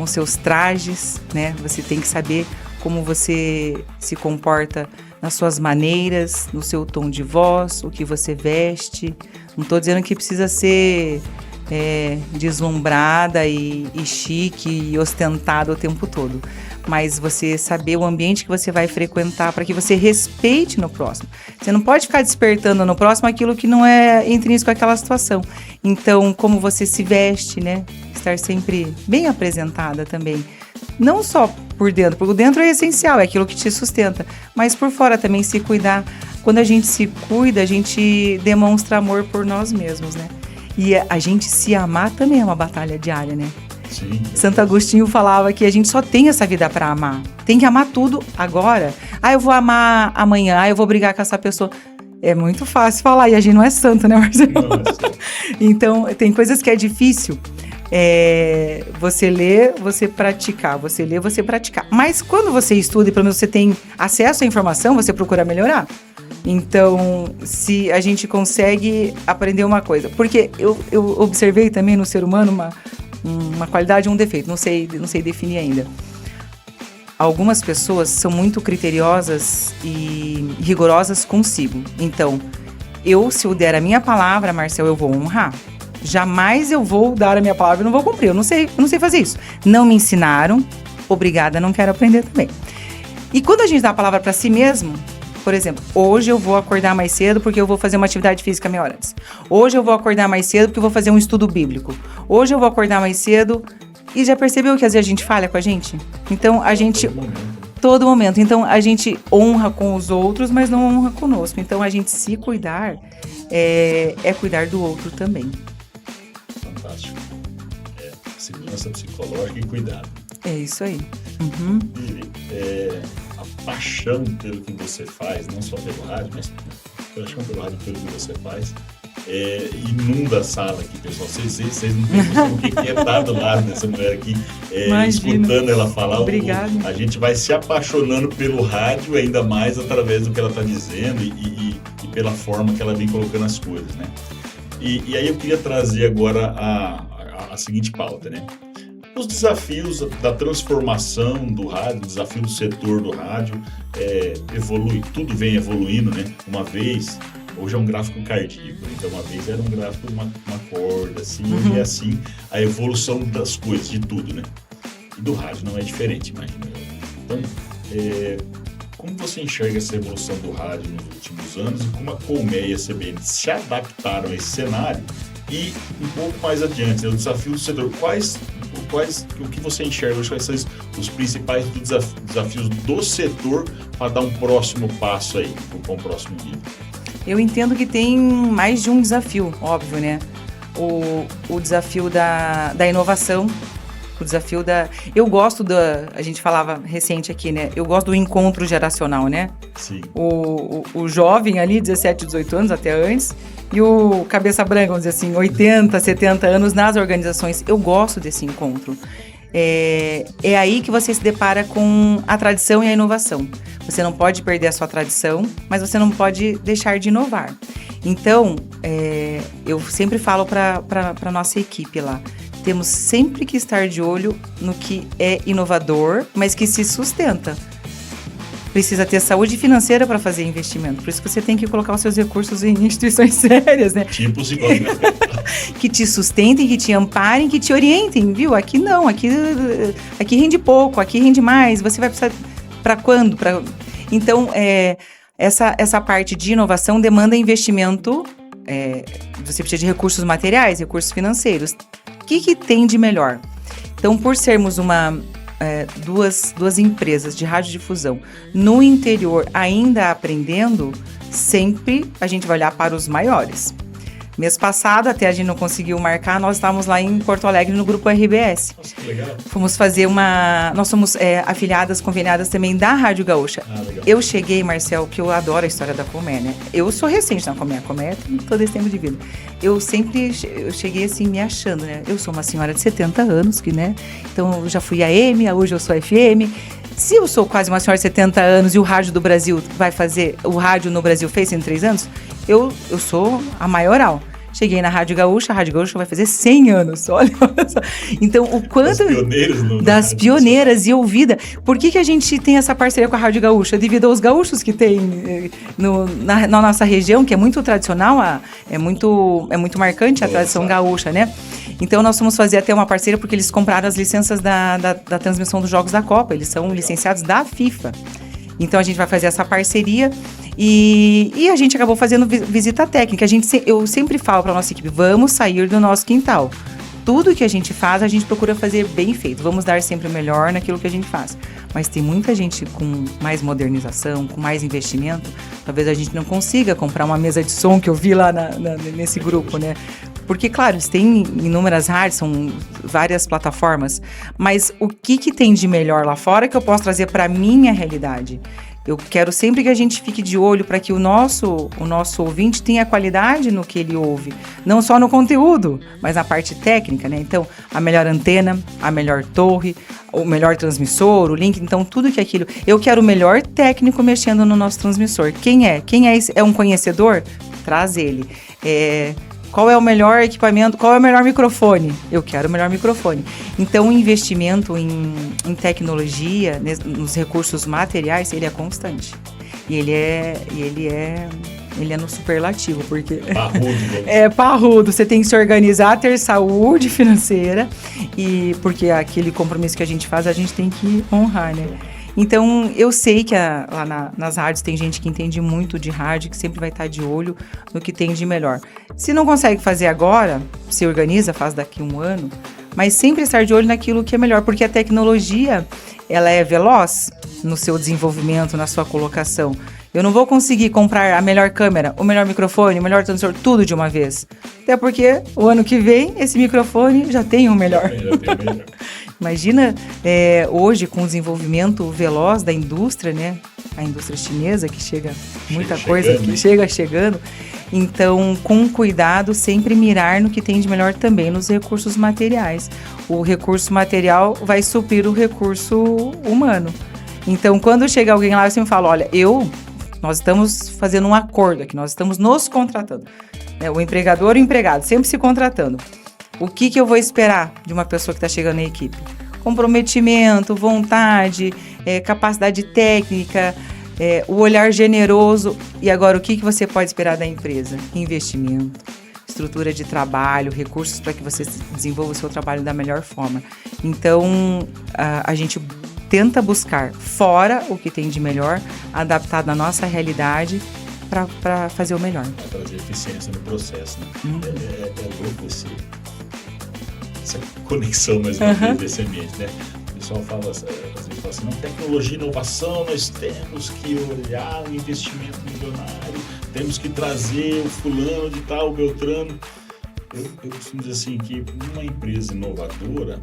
seus trajes, né? Você tem que saber como você se comporta nas suas maneiras, no seu tom de voz, o que você veste. Não estou dizendo que precisa ser deslumbrada e chique e ostentada o tempo todo. Mas você saber o ambiente que você vai frequentar para que você respeite no próximo. Você não pode ficar despertando no próximo aquilo que não é intrínseco àquela situação. Então, como você se veste, né? Estar sempre bem apresentada também. Não só por dentro, porque o dentro é essencial, é aquilo que te sustenta. Mas por fora também se cuidar. Quando a gente se cuida, a gente demonstra amor por nós mesmos, né? E a gente se amar também é uma batalha diária, né? Sim. Santo Agostinho falava que a gente só tem essa vida para amar. Tem que amar tudo agora. Eu vou amar amanhã, eu vou brigar com essa pessoa. É muito fácil falar, e a gente não é santo, né, Marcelo? Nossa. Então, tem coisas que é difícil. Você ler, você praticar. Você ler, você praticar. Mas quando você estuda e pelo menos você tem acesso à informação, você procura melhorar. Então, se a gente consegue aprender uma coisa... Porque eu observei também no ser humano uma qualidade e um defeito. Não sei definir ainda. Algumas pessoas são muito criteriosas e rigorosas consigo. Então, se eu der a minha palavra, Marcel, eu vou honrar. Jamais eu vou dar a minha palavra e não vou cumprir. Eu não sei fazer isso. Não me ensinaram. Obrigada, não quero aprender também. E quando a gente dá a palavra para si mesmo... Por exemplo, hoje eu vou acordar mais cedo porque eu vou fazer uma atividade física meia hora antes. Hoje eu vou acordar mais cedo porque eu vou fazer um estudo bíblico. Hoje eu vou acordar mais cedo... E já percebeu que às vezes a gente falha com a gente? Então, a gente... Todo momento. Então, a gente honra com os outros, mas não honra conosco. Então, a gente se cuidar é cuidar do outro também. Fantástico. Segurança psicológica e cuidado. É isso aí. Uhum. A paixão pelo que você faz, não só pelo rádio, mas a paixão pelo rádio pelo que você faz, inunda a sala aqui, pessoal. Vocês não têm noção o que é estar do lado dessa mulher aqui, escutando ela falar. Obrigada. A gente vai se apaixonando pelo rádio ainda mais através do que ela está dizendo e pela forma que ela vem colocando as coisas, né? E aí eu queria trazer agora a seguinte pauta, né? Os desafios da transformação do rádio, o desafio do setor do rádio, evolui, tudo vem evoluindo, né? Hoje é um gráfico cardíaco, então uma vez era um gráfico de uma corda, assim, e é assim a evolução das coisas, de tudo, né? E do rádio não é diferente, imagina. Então, como você enxerga essa evolução do rádio nos últimos anos e como a Colmeia e a CBN se adaptaram a esse cenário? E um pouco mais adiante, né, o desafio do setor, o que você enxerga hoje, quais são os principais desafios do setor para dar um próximo passo aí, para um próximo nível? Eu entendo que tem mais de um desafio, óbvio, né? O desafio da inovação, o desafio da... Eu gosto a gente falava recente aqui, né? Eu gosto do encontro geracional, né? Sim. O jovem ali, 17, 18 anos, até antes, e o cabeça branca, vamos dizer assim, 80, 70 anos nas organizações. Eu gosto desse encontro. É aí que você se depara com a tradição e a inovação. Você não pode perder a sua tradição, mas você não pode deixar de inovar. Então, eu sempre falo para a nossa equipe lá, temos sempre que estar de olho no que é inovador, mas que se sustenta. Precisa ter saúde financeira para fazer investimento. Por isso que você tem que colocar os seus recursos em instituições sérias, né? Tipo igual, né? Que te sustentem, que te amparem, que te orientem, viu? Aqui não, aqui rende pouco, aqui rende mais. Você vai precisar para quando? Então, essa parte de inovação demanda investimento. Você precisa de recursos materiais, recursos financeiros. O que tem de melhor? Então, por sermos duas empresas de radiodifusão no interior ainda aprendendo, sempre a gente vai olhar para os maiores. Mês passado, até a gente não conseguiu marcar, nós estávamos lá em Porto Alegre no grupo RBS. Nossa, que legal. Fomos fazer nós somos afiliadas, conveniadas também da Rádio Gaúcha. Legal. Eu cheguei, Marcel, que eu adoro a história da Comé, né? Eu sou recente na Comé, a Comé tem todo esse tempo de vida. Eu cheguei assim, me achando, né? Eu sou uma senhora de 70 anos, né? Então, eu já fui AM, hoje eu sou FM. Se eu sou quase uma senhora de 70 anos e o rádio do Brasil o rádio no Brasil fez 103 anos, eu sou a maioral. Cheguei na Rádio Gaúcha, a Rádio Gaúcha vai fazer 100 anos, olha só. Então, o quanto... Das pioneiras e ouvida. Por que a gente tem essa parceria com a Rádio Gaúcha? Devido aos gaúchos que tem na nossa região, que é muito tradicional, é muito marcante a tradição gaúcha, né? Então, nós fomos fazer até uma parceria porque eles compraram as licenças da transmissão dos Jogos da Copa. Eles são licenciados da FIFA. Então, a gente vai fazer essa parceria e a gente acabou fazendo visita técnica. Eu sempre falo para a nossa equipe, vamos sair do nosso quintal. Tudo que a gente faz, a gente procura fazer bem feito. Vamos dar sempre o melhor naquilo que a gente faz. Mas tem muita gente com mais modernização, com mais investimento. Talvez a gente não consiga comprar uma mesa de som que eu vi lá nesse grupo, né? Porque, claro, eles têm inúmeras rádios, são várias plataformas. Mas o que tem de melhor lá fora que eu posso trazer para a minha realidade? Eu quero sempre que a gente fique de olho para que o nosso ouvinte tenha qualidade no que ele ouve. Não só no conteúdo, mas na parte técnica, né? Então, a melhor antena, a melhor torre, o melhor transmissor, o link. Então, tudo que é aquilo. Eu quero o melhor técnico mexendo no nosso transmissor. Quem é? É um conhecedor? Traz ele. Qual é o melhor equipamento? Qual é o melhor microfone? Eu quero o melhor microfone. Então, o investimento em tecnologia, nos recursos materiais, ele é constante. E ele é no superlativo, porque... Parrudo. É parrudo. Você tem que se organizar, ter saúde financeira, porque aquele compromisso que a gente faz, a gente tem que honrar, né? Então, eu sei que lá nas rádios tem gente que entende muito de rádio, que sempre vai estar de olho no que tem de melhor. Se não consegue fazer agora, se organiza, faz daqui a um ano, mas sempre estar de olho naquilo que é melhor, porque a tecnologia, ela é veloz no seu desenvolvimento, na sua colocação. Eu não vou conseguir comprar a melhor câmera, o melhor microfone, o melhor transmissor, tudo de uma vez. Até porque o ano que vem, esse microfone já tem o melhor. Já tem o melhor. Imagina, hoje, com o desenvolvimento veloz da indústria, né? A indústria chinesa, que chega muita coisa que chega chegando. Então, com cuidado, sempre mirar no que tem de melhor também nos recursos materiais. O recurso material vai suprir o recurso humano. Então, quando chega alguém lá, eu sempre falo, olha, nós estamos fazendo um acordo aqui, nós estamos nos contratando. O empregador e o empregado, sempre se contratando. O que eu vou esperar de uma pessoa que está chegando na equipe? Comprometimento, vontade, capacidade técnica, o olhar generoso. E agora, o que você pode esperar da empresa? Investimento, estrutura de trabalho, recursos para que você desenvolva o seu trabalho da melhor forma. Então, a gente tenta buscar fora o que tem de melhor, adaptado à nossa realidade, para fazer o melhor. Para trazer eficiência no processo, né? É louco essa conexão, mais uma vez, desse ambiente, né? O pessoal fala, às vezes fala assim, não, tecnologia e inovação, nós temos que olhar o investimento milionário, temos que trazer o fulano de tal, o Beltrano. Eu costumo dizer assim, que uma empresa inovadora,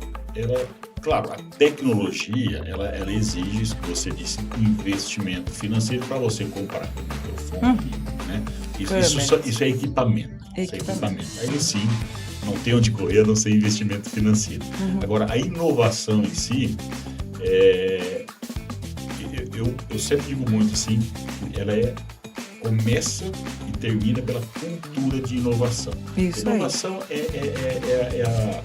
claro, a tecnologia, ela exige, isso que você disse, investimento financeiro para você comprar o microfone, né? Isso é equipamento. Isso é equipamento. Aí sim, não tem onde correr, a não ser investimento financeiro. Agora, a inovação em si, eu sempre digo muito assim, ela é começa e termina pela cultura de inovação. Isso inovação é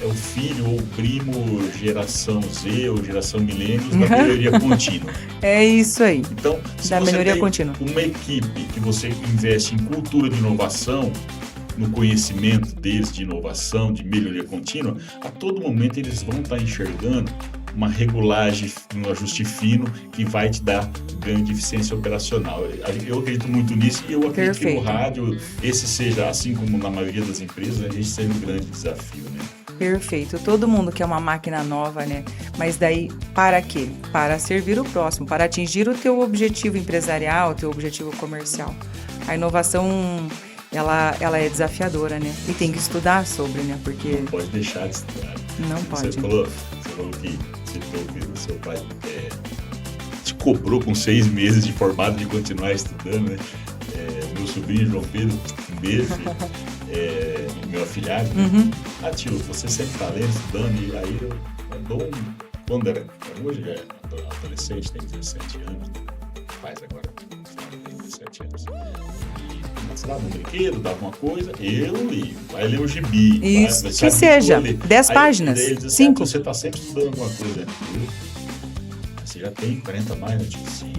o filho ou primo geração Z ou geração milênios da melhoria contínua. É isso aí. Então, se da você melhoria tem contínua. uma equipe que você investe em cultura de inovação, no conhecimento deles de inovação, de melhoria contínua, a todo momento eles vão estar enxergando uma regulagem, um ajuste fino que vai te dar ganho de eficiência operacional. Eu acredito muito nisso e eu acredito que no rádio, esse seja, assim como na maioria das empresas, a gente seja um grande desafio, né? Perfeito. Todo mundo quer uma máquina nova, né? Mas daí, para quê? Para servir o próximo, para atingir o teu objetivo empresarial, o teu objetivo comercial. A inovação, ela é desafiadora, né? E tem que estudar sobre, né? Porque... Não pode deixar de estudar. Não pode. Você falou que o seu pai te cobrou com 6 meses de formado de continuar estudando, né? Meu sobrinho João Pedro, um beijo, meu afilhado. Uhum. Tio, você sempre está lendo, estudando, e aí eu dou quando era, hoje já é adolescente, tem 17 anos, faz agora, tem 17 anos. E dava um brinquedo, dava uma coisa, eu li, vai ler o gibi. Isso, que seja, 10 páginas, aí ele diz, 5. Você está sempre estudando alguma coisa. Você já tem 40 mais, né, tio? Sim.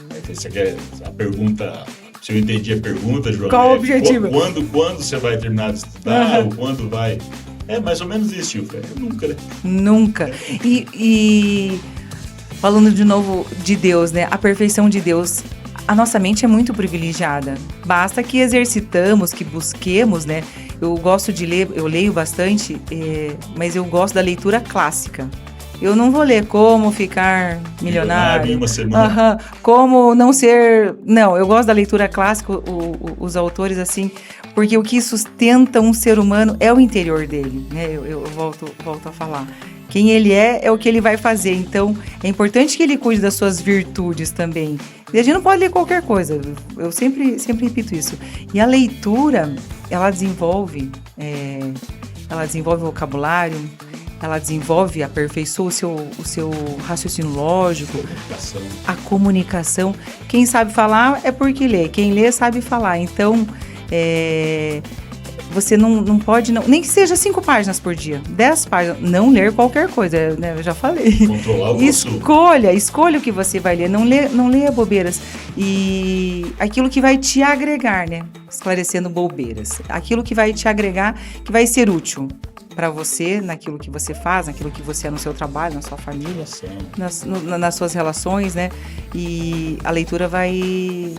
Aí você quer a pergunta... Se eu entendi a pergunta, João, qual o objetivo? Quando você vai terminar de estudar, ou quando vai... É mais ou menos isso, Silvia. Nunca, né? Nunca. E falando de novo de Deus, né? A perfeição de Deus. A nossa mente é muito privilegiada. Basta que exercitamos, que busquemos, né? Eu gosto de ler, eu leio bastante, mas eu gosto da leitura clássica. Eu não vou ler como ficar milionário. Em uma semana. Como não ser... Não, eu gosto da leitura clássica, os autores, assim, porque o que sustenta um ser humano é o interior dele, né? Eu volto a falar. Quem ele é o que ele vai fazer. Então, é importante que ele cuide das suas virtudes também. E a gente não pode ler qualquer coisa. Eu sempre repito isso. E a leitura, ela desenvolve vocabulário, ela desenvolve, aperfeiçoa o seu raciocínio lógico, a comunicação. Quem sabe falar é porque lê, quem lê sabe falar. Então, você não pode, nem que seja 5 páginas por dia, 10 páginas, não ler qualquer coisa, né? Eu já falei. Controlar o consumo. Escolha o que você vai ler, não leia bobeiras. E aquilo que vai te agregar, né? Esclarecendo bobeiras. Aquilo que vai te agregar, que vai ser útil para você, naquilo que você faz, naquilo que você é no seu trabalho, na sua família, nas suas relações, né? E a leitura vai...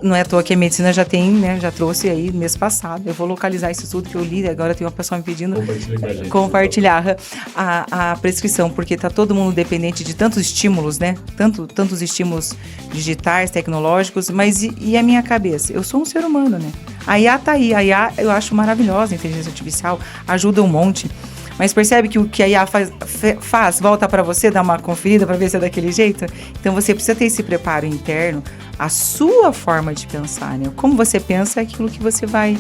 Não é à toa que a medicina já tem, né? Já trouxe aí mês passado. Eu vou localizar isso tudo que eu li, agora tem uma pessoa me pedindo compartilhar a prescrição, porque tá todo mundo dependente de tantos estímulos, né? Tantos estímulos digitais, tecnológicos, mas e a minha cabeça? Eu sou um ser humano, né? A IA tá aí, a IA eu acho maravilhosa, a inteligência artificial ajuda um monte. Mas percebe que o que a IA faz volta para você, dá uma conferida para ver se é daquele jeito? Então você precisa ter esse preparo interno, a sua forma de pensar, né? Como você pensa é aquilo que você vai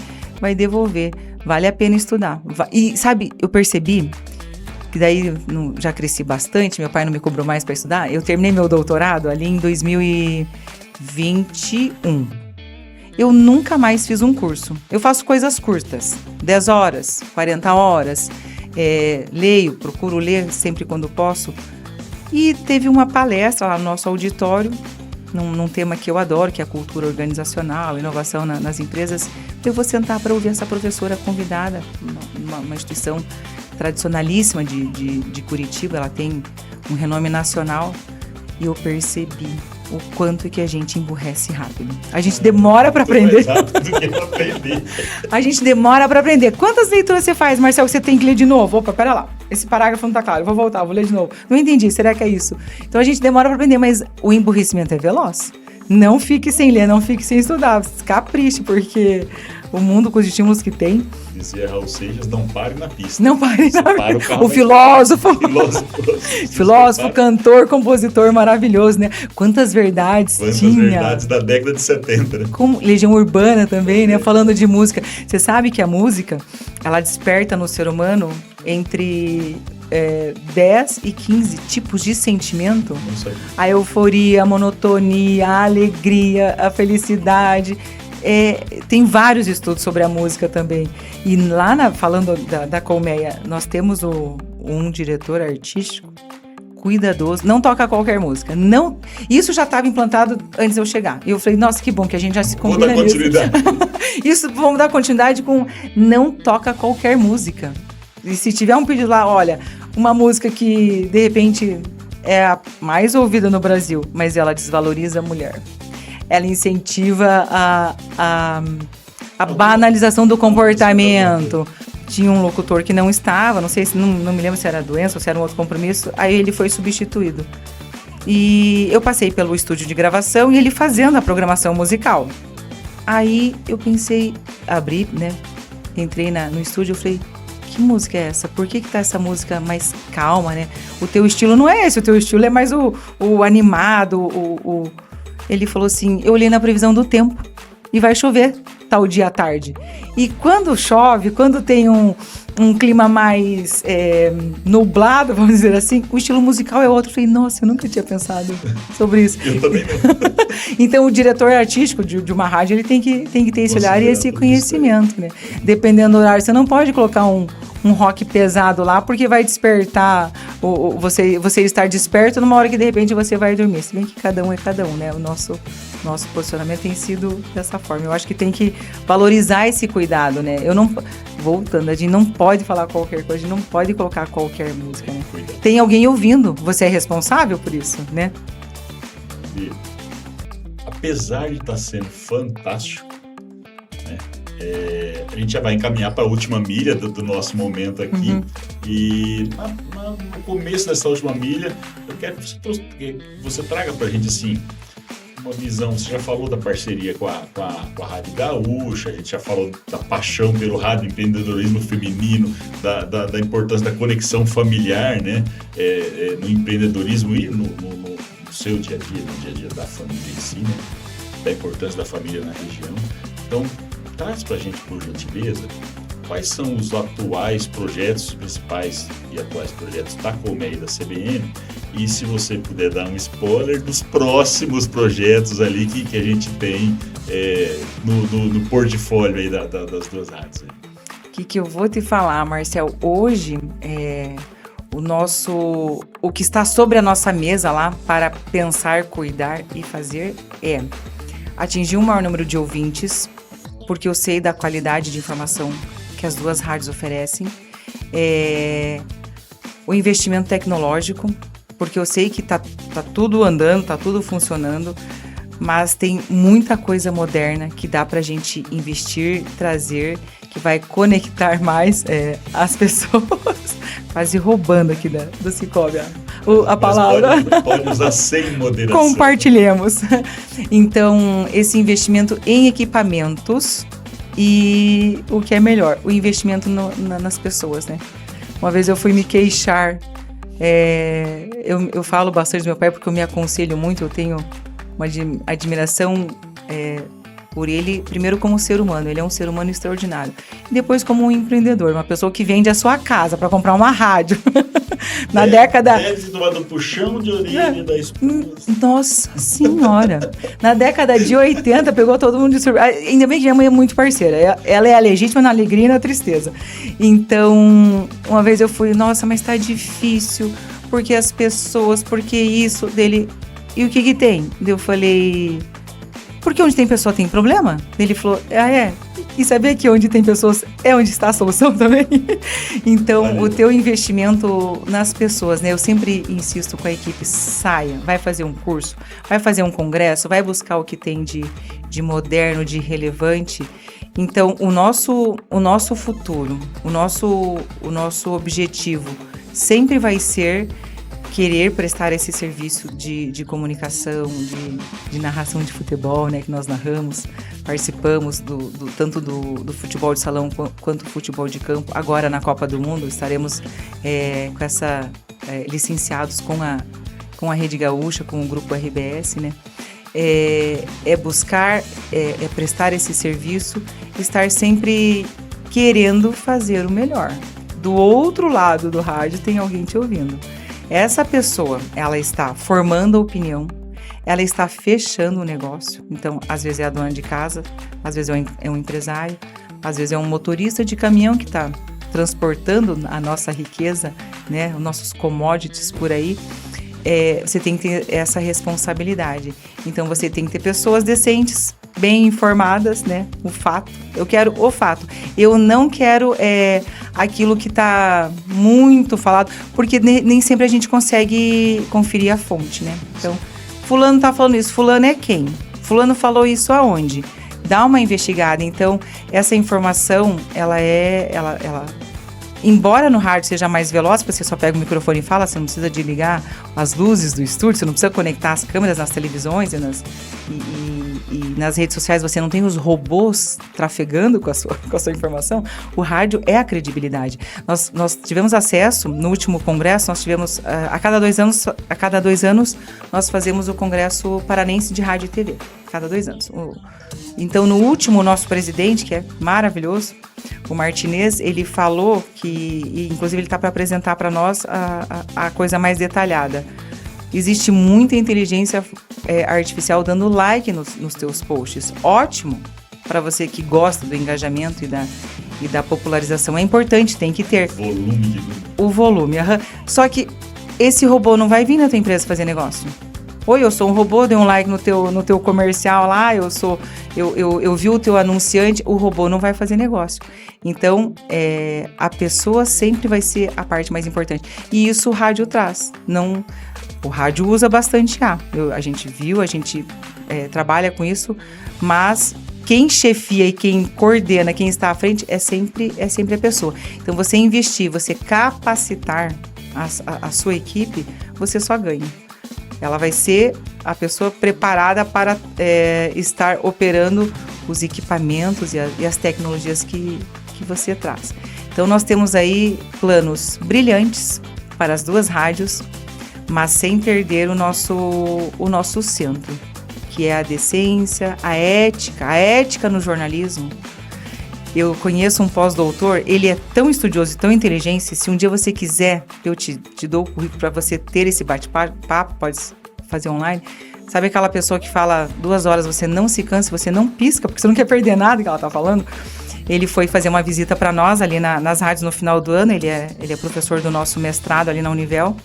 devolver. Vale a pena estudar. E sabe, eu percebi que daí já cresci bastante, meu pai não me cobrou mais para estudar. Eu terminei meu doutorado ali em 2021. Eu nunca mais fiz um curso. Eu faço coisas curtas, 10 horas, 40 horas. Leio, procuro ler sempre quando posso. E teve uma palestra lá no nosso auditório, num tema que eu adoro, que é a cultura organizacional, inovação nas empresas. Eu vou sentar para ouvir essa professora convidada, uma instituição tradicionalíssima de Curitiba, ela tem um renome nacional, e eu percebi o quanto que a gente emburrece rápido. A gente demora para aprender. A gente demora para aprender. Quantas leituras você faz, Marcelo, que você tem que ler de novo? Opa, pera lá. Esse parágrafo não tá claro. Eu vou voltar, vou ler de novo. Não entendi. Será que é isso? Então a gente demora para aprender, mas o emburrecimento é veloz. Não fique sem ler, não fique sem estudar. Capriche, porque o mundo com os estímulos que tem... Dizia Raul Seixas, não pare na pista. Não pare na pista. O filósofo. Filósofo, cantor, compositor maravilhoso, né? Quantas verdades tinha. Quantas verdades da década de 70, né? Como Legião Urbana também, né? Falando de música. Você sabe que a música, ela desperta no ser humano entre 10 e 15 tipos de sentimento. Não sei. A euforia, a monotonia, a alegria, a felicidade. Tem vários estudos sobre a música também. E lá, falando da colmeia, nós temos um diretor artístico cuidadoso, não toca qualquer música. Não, isso já estava implantado antes de eu chegar. E eu falei, nossa, que bom que a gente já se combina nisso. Vou dar continuidade. Isso, vamos dar continuidade com não toca qualquer música. E se tiver um pedido lá, olha, uma música que, de repente, é a mais ouvida no Brasil, mas ela desvaloriza a mulher. Ela incentiva a banalização do comportamento. Tinha um locutor que não estava, não sei se, não me lembro se era doença ou se era um outro compromisso, aí ele foi substituído. E eu passei pelo estúdio de gravação e ele fazendo a programação musical. Aí eu pensei, abri, né, entrei no estúdio e falei, que música é essa? Por que tá essa música mais calma, né? O teu estilo não é esse, o teu estilo é mais o animado, Ele falou assim, eu olhei na previsão do tempo e vai chover tal dia à tarde. E quando chove, quando tem um clima mais nublado, vamos dizer assim, o estilo musical é outro. Eu falei, nossa, eu nunca tinha pensado sobre isso. Eu também não. Então, o diretor artístico de uma rádio, ele tem que ter esse olhar e esse conhecimento, né? Dependendo do horário, você não pode colocar um rock pesado lá, porque vai despertar você estar desperto numa hora que, de repente, você vai dormir. Se bem que cada um é cada um, né? O nosso posicionamento tem sido dessa forma. Eu acho que tem que valorizar esse cuidado, né? Voltando, a gente não pode falar qualquer coisa, a gente não pode colocar qualquer música, né? Tem alguém ouvindo, você é responsável por isso, né? E, apesar de estar sendo fantástico, né? A gente já vai encaminhar para a última milha do nosso momento aqui. Uhum. E no começo dessa última milha, eu quero que você traga para a gente assim, uma visão. Você já falou da parceria com a Rádio Gaúcha, a gente já falou da paixão pelo rádio, empreendedorismo feminino, da importância da conexão familiar, né? No empreendedorismo e no seu dia a dia, no dia a dia da família em si, né? Da importância da família na região. Então, traz pra gente, por gentileza, quais são os atuais projetos, os principais e atuais projetos da Colmeia e da CBN, e se você puder dar um spoiler dos próximos projetos ali que a gente tem no portfólio aí das duas rádios. O que eu vou te falar, Marcel, hoje o que está sobre a nossa mesa lá para pensar, cuidar e fazer é atingir um maior número de ouvintes, porque eu sei da qualidade de informação que as duas rádios oferecem, o investimento tecnológico, porque eu sei que tá tudo andando, tá tudo funcionando, mas tem muita coisa moderna que dá pra gente investir, trazer, que vai conectar mais as pessoas, quase roubando aqui do Cicobi a palavra. Pode usar sem moderação. Compartilhemos. Então, esse investimento em equipamentos e o que é melhor, o investimento nas pessoas, né? Uma vez eu fui me queixar, eu falo bastante do meu pai porque eu me aconselho muito, eu tenho uma admiração por ele, primeiro como ser humano, ele é um ser humano extraordinário, e depois como um empreendedor, uma pessoa que vende a sua casa para comprar uma rádio. Na década... Deve ter tomado um puxão de orelha da esposa. Nossa senhora! Na década de 80, pegou todo mundo de surpresa. Ainda bem que minha mãe é muito parceira. Ela é a legítima na alegria e na tristeza. Então, uma vez eu fui, nossa, mas tá difícil, porque as pessoas, porque isso dele... E o que tem? Eu falei... Porque onde tem pessoa tem problema? Ele falou, E sabia que onde tem pessoas é onde está a solução também? Então, o teu investimento nas pessoas, né? Eu sempre insisto com a equipe, saia, vai fazer um curso, vai fazer um congresso, vai buscar o que tem de moderno, de relevante. Então, o nosso futuro, o nosso objetivo sempre vai ser querer prestar esse serviço de comunicação, de narração de futebol, né, que nós narramos, participamos tanto do futebol de salão quanto do futebol de campo. Agora, na Copa do Mundo, estaremos com essa licenciados com a Rede Gaúcha, com o Grupo RBS, né? Buscar, prestar esse serviço, estar sempre querendo fazer o melhor. do outro lado do rádio tem alguém te ouvindo. Essa pessoa, ela está formando a opinião, ela está fechando o negócio. Então, às vezes é a dona de casa, às vezes é um empresário, às vezes é um motorista de caminhão que está transportando a nossa riqueza, né, os nossos commodities por aí. Você tem que ter essa responsabilidade. Então, você tem que ter pessoas decentes, bem informadas, né? O fato. Eu quero o fato. Eu não quero aquilo que está muito falado, porque nem sempre a gente consegue conferir a fonte, né? Então, fulano está falando isso. Fulano é quem? Fulano falou isso aonde? Dá uma investigada. Então, essa informação, ela embora no rádio seja mais veloz, porque você só pega o microfone e fala, você não precisa de ligar as luzes do estúdio, você não precisa conectar as câmeras nas televisões e nas redes sociais, você não tem os robôs trafegando com a sua informação. O rádio é a credibilidade. Nós tivemos acesso, no último congresso, nós tivemos, a cada 2 anos, nós fazemos o Congresso Paranense de Rádio e TV. Cada 2 anos. Então, no último, o nosso presidente, que é maravilhoso, o Martinez, ele falou que, inclusive ele está para apresentar para nós a coisa mais detalhada. Existe muita inteligência artificial dando like nos teus posts. Ótimo para você que gosta do engajamento e da popularização. É importante, tem que ter o volume. Só que esse robô não vai vir na tua empresa fazer negócio. Oi, eu sou um robô, dei um like no teu comercial lá, eu vi o teu anunciante, o robô não vai fazer negócio. Então, a pessoa sempre vai ser a parte mais importante. E isso o rádio traz. O rádio usa bastante IA. A gente viu, a gente trabalha com isso, mas quem chefia e quem coordena, quem está à frente, é sempre a pessoa. Então, você investir, você capacitar a sua equipe, você só ganha. Ela vai ser a pessoa preparada para estar operando os equipamentos e as tecnologias que você traz. Então, nós temos aí planos brilhantes para as 2 rádios, mas sem perder o nosso centro, que é a decência, a ética no jornalismo. Eu conheço um pós-doutor, ele é tão estudioso e tão inteligente, se um dia você quiser, eu te dou o currículo para você ter esse bate-papo, pode fazer online. Sabe aquela pessoa que fala 2 horas, você não se cansa, você não pisca, porque você não quer perder nada que ela está falando? Ele foi fazer uma visita para nós ali nas rádios no final do ano, ele é professor do nosso mestrado ali na Univel,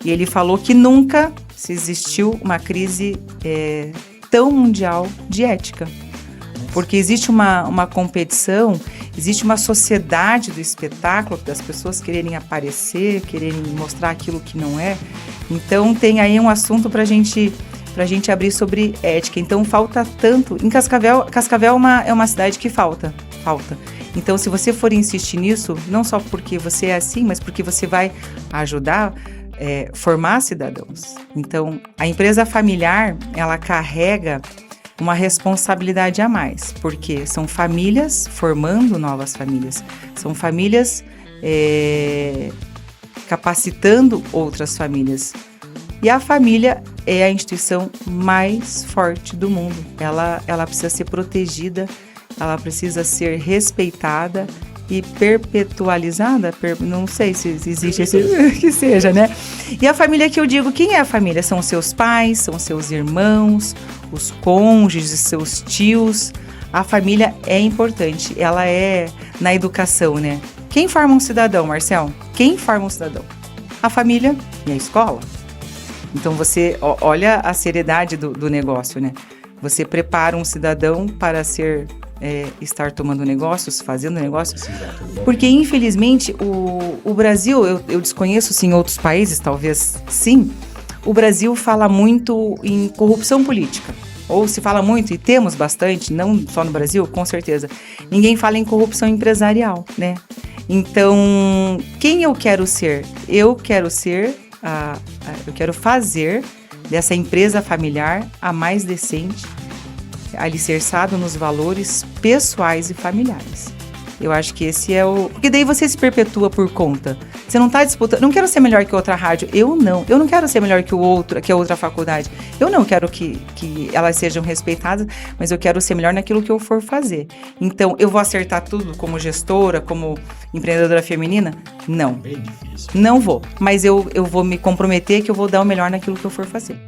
e ele falou que nunca se existiu uma crise tão mundial de ética. Porque existe uma competição, existe uma sociedade do espetáculo, das pessoas quererem aparecer, quererem mostrar aquilo que não é. Então, tem aí um assunto para a gente abrir sobre ética. Então, falta tanto. Em Cascavel é uma cidade que falta. Então, se você for insistir nisso, não só porque você é assim, mas porque você vai ajudar formar cidadãos. Então, a empresa familiar, ela carrega uma responsabilidade a mais, porque são famílias formando novas famílias, são famílias capacitando outras famílias. E a família é a instituição mais forte do mundo. Ela precisa ser protegida, ela precisa ser respeitada e perpetualizada, não sei se existe esse que seja, né? E a família que eu digo, quem é a família? São seus pais, são seus irmãos, os cônjuges, seus tios. A família é importante, ela é na educação, né? Quem forma um cidadão, Marcel? Quem forma um cidadão? A família e a escola. Então você olha a seriedade do negócio, né? Você prepara um cidadão para estar tomando negócios, fazendo negócios, porque infelizmente o Brasil, eu desconheço se em outros países, talvez sim, o Brasil fala muito em corrupção política, ou se fala muito, e temos bastante, não só no Brasil, com certeza, ninguém fala em corrupção empresarial, né? Então, quem eu quero ser? Eu quero fazer dessa empresa familiar a mais decente, alicerçado nos valores pessoais e familiares. Eu acho que esse é o... Porque daí você se perpetua por conta. Você não está disputando... Não quero ser melhor que outra rádio. Eu não quero ser melhor que a outra faculdade. Eu não quero que elas sejam respeitadas, mas eu quero ser melhor naquilo que eu for fazer. Então, eu vou acertar tudo como gestora, como empreendedora feminina? Não. Bem difícil. Não vou. Mas eu vou me comprometer que eu vou dar o melhor naquilo que eu for fazer.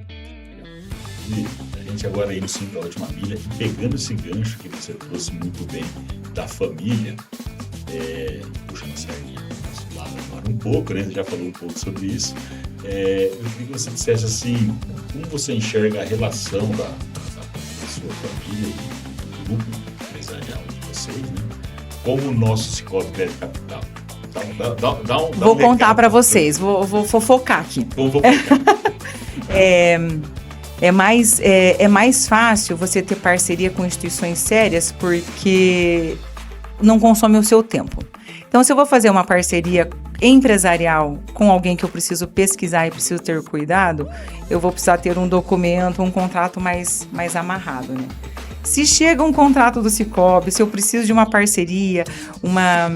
E a gente agora indo sim para a última milha, e pegando esse gancho que você trouxe muito bem da família, puxando a sardinha do nosso lado agora um pouco, né? Você já falou um pouco sobre isso. Eu queria que você dissesse assim, como você enxerga a relação da sua família e do grupo empresarial de vocês, né? Como o nosso Sicoob Crédito Capital. Vou contar para vocês, vou fofocar aqui. Vou fofocar. É mais fácil você ter parceria com instituições sérias porque não consome o seu tempo. Então, se eu vou fazer uma parceria empresarial com alguém que eu preciso pesquisar e preciso ter cuidado, eu vou precisar ter um documento, um contrato mais amarrado, né? Se chega um contrato do Sicoob, se eu preciso de uma parceria, uma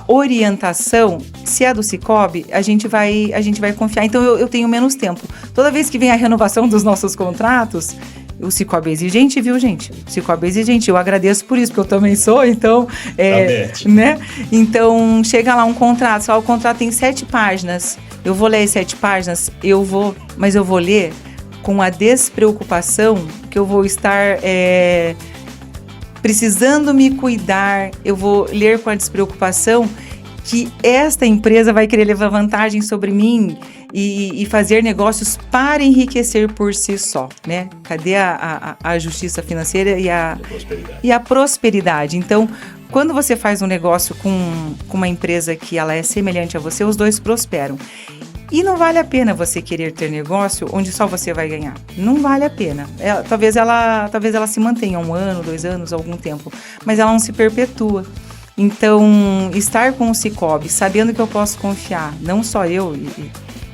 orientação, se é do Sicoob, a gente vai confiar. Então, eu tenho menos tempo. Toda vez que vem a renovação dos nossos contratos, o Sicoob é exigente, viu, gente? O Sicoob é exigente. Eu agradeço por isso, porque eu também sou, então... né? Então, chega lá um contrato, só o contrato tem 7 páginas. Eu vou ler as 7 páginas, mas eu vou ler com a despreocupação que eu vou estar precisando me cuidar, eu vou ler com a despreocupação que esta empresa vai querer levar vantagem sobre mim e fazer negócios para enriquecer por si só, né? Cadê a justiça financeira e a prosperidade? Então, quando você faz um negócio com uma empresa que ela é semelhante a você, os dois prosperam. E não vale a pena você querer ter negócio onde só você vai ganhar. Não vale a pena. Talvez ela se mantenha 1 ano, 2 anos, algum tempo, mas ela não se perpetua. Então, estar com o Sicoob, sabendo que eu posso confiar, não só eu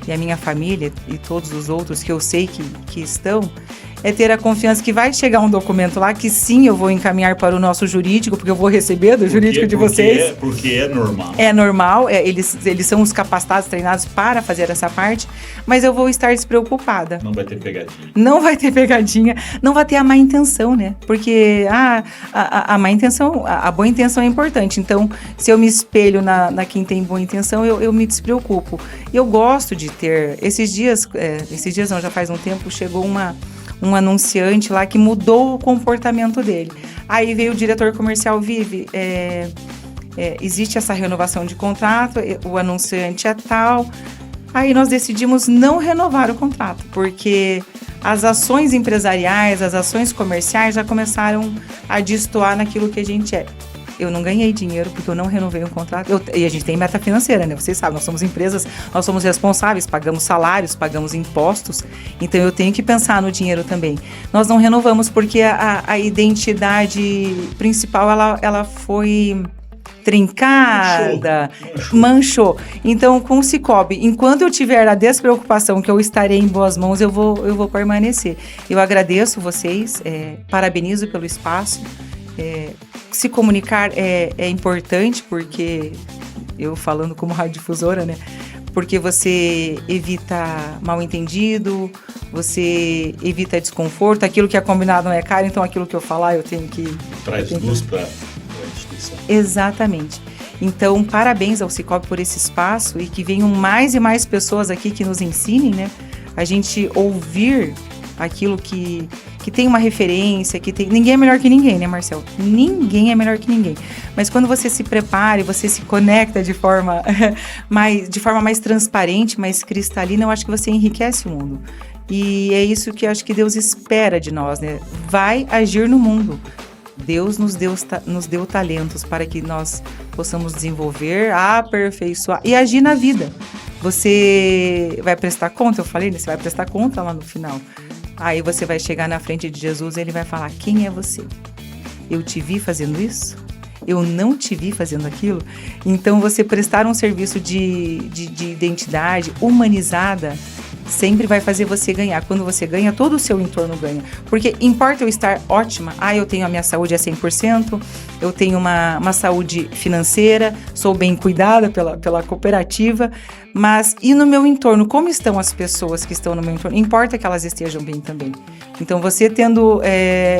e a minha família e todos os outros que eu sei que estão, é ter a confiança que vai chegar um documento lá que sim, eu vou encaminhar para o nosso jurídico, porque eu vou receber do jurídico de vocês. Porque é normal. É normal, eles são os capacitados, treinados para fazer essa parte, mas eu vou estar despreocupada. Não vai ter pegadinha. Não vai ter pegadinha, não vai ter a má intenção, né? Porque a má intenção, a boa intenção é importante. Então, se eu me espelho na quem tem boa intenção, eu me despreocupo. E eu gosto de ter... Esses dias não, já faz um tempo, chegou um anunciante lá que mudou o comportamento dele. Aí veio o diretor comercial, Vivi, existe essa renovação de contrato, o anunciante é tal. Aí nós decidimos não renovar o contrato, porque as ações empresariais, as ações comerciais já começaram a destoar naquilo que a gente é. Eu não ganhei dinheiro porque eu não renovei um contrato. E a gente tem meta financeira, né? Vocês sabem, nós somos empresas, nós somos responsáveis, pagamos salários, pagamos impostos. Então, eu tenho que pensar no dinheiro também. Nós não renovamos porque a identidade principal, ela foi trincada, manchou. Então, com o Sicoob, enquanto eu tiver a despreocupação que eu estarei em boas mãos, eu vou permanecer. Eu agradeço vocês, parabenizo pelo espaço. Se comunicar é importante, porque eu falando como radiodifusora, né? Porque você evita mal-entendido, você evita desconforto, aquilo que é combinado não é caro, então aquilo que eu falar eu tenho que... Traz luz para a instituição. Exatamente. Então, parabéns ao Sicoob por esse espaço e que venham mais e mais pessoas aqui que nos ensinem, né? A gente ouvir aquilo que tem uma referência, que tem... Ninguém é melhor que ninguém, né, Marcelo? Ninguém é melhor que ninguém. Mas quando você se prepara e você se conecta de forma mais transparente, mais cristalina, eu acho que você enriquece o mundo. E é isso que eu acho que Deus espera de nós, né? Vai agir no mundo. Deus nos deu talentos para que nós possamos desenvolver, aperfeiçoar e agir na vida. Você vai prestar conta, eu falei, né? Você vai prestar conta lá no final. Aí você vai chegar na frente de Jesus e ele vai falar: quem é você? Eu te vi fazendo isso? Eu não te vi fazendo aquilo? Então, você prestar um serviço de identidade humanizada sempre vai fazer você ganhar. Quando você ganha, todo o seu entorno ganha. Porque importa eu estar ótima, eu tenho a minha saúde a 100%, eu tenho uma saúde financeira, sou bem cuidada pela cooperativa, mas e no meu entorno? Como estão as pessoas que estão no meu entorno? Importa que elas estejam bem também. Então, você tendo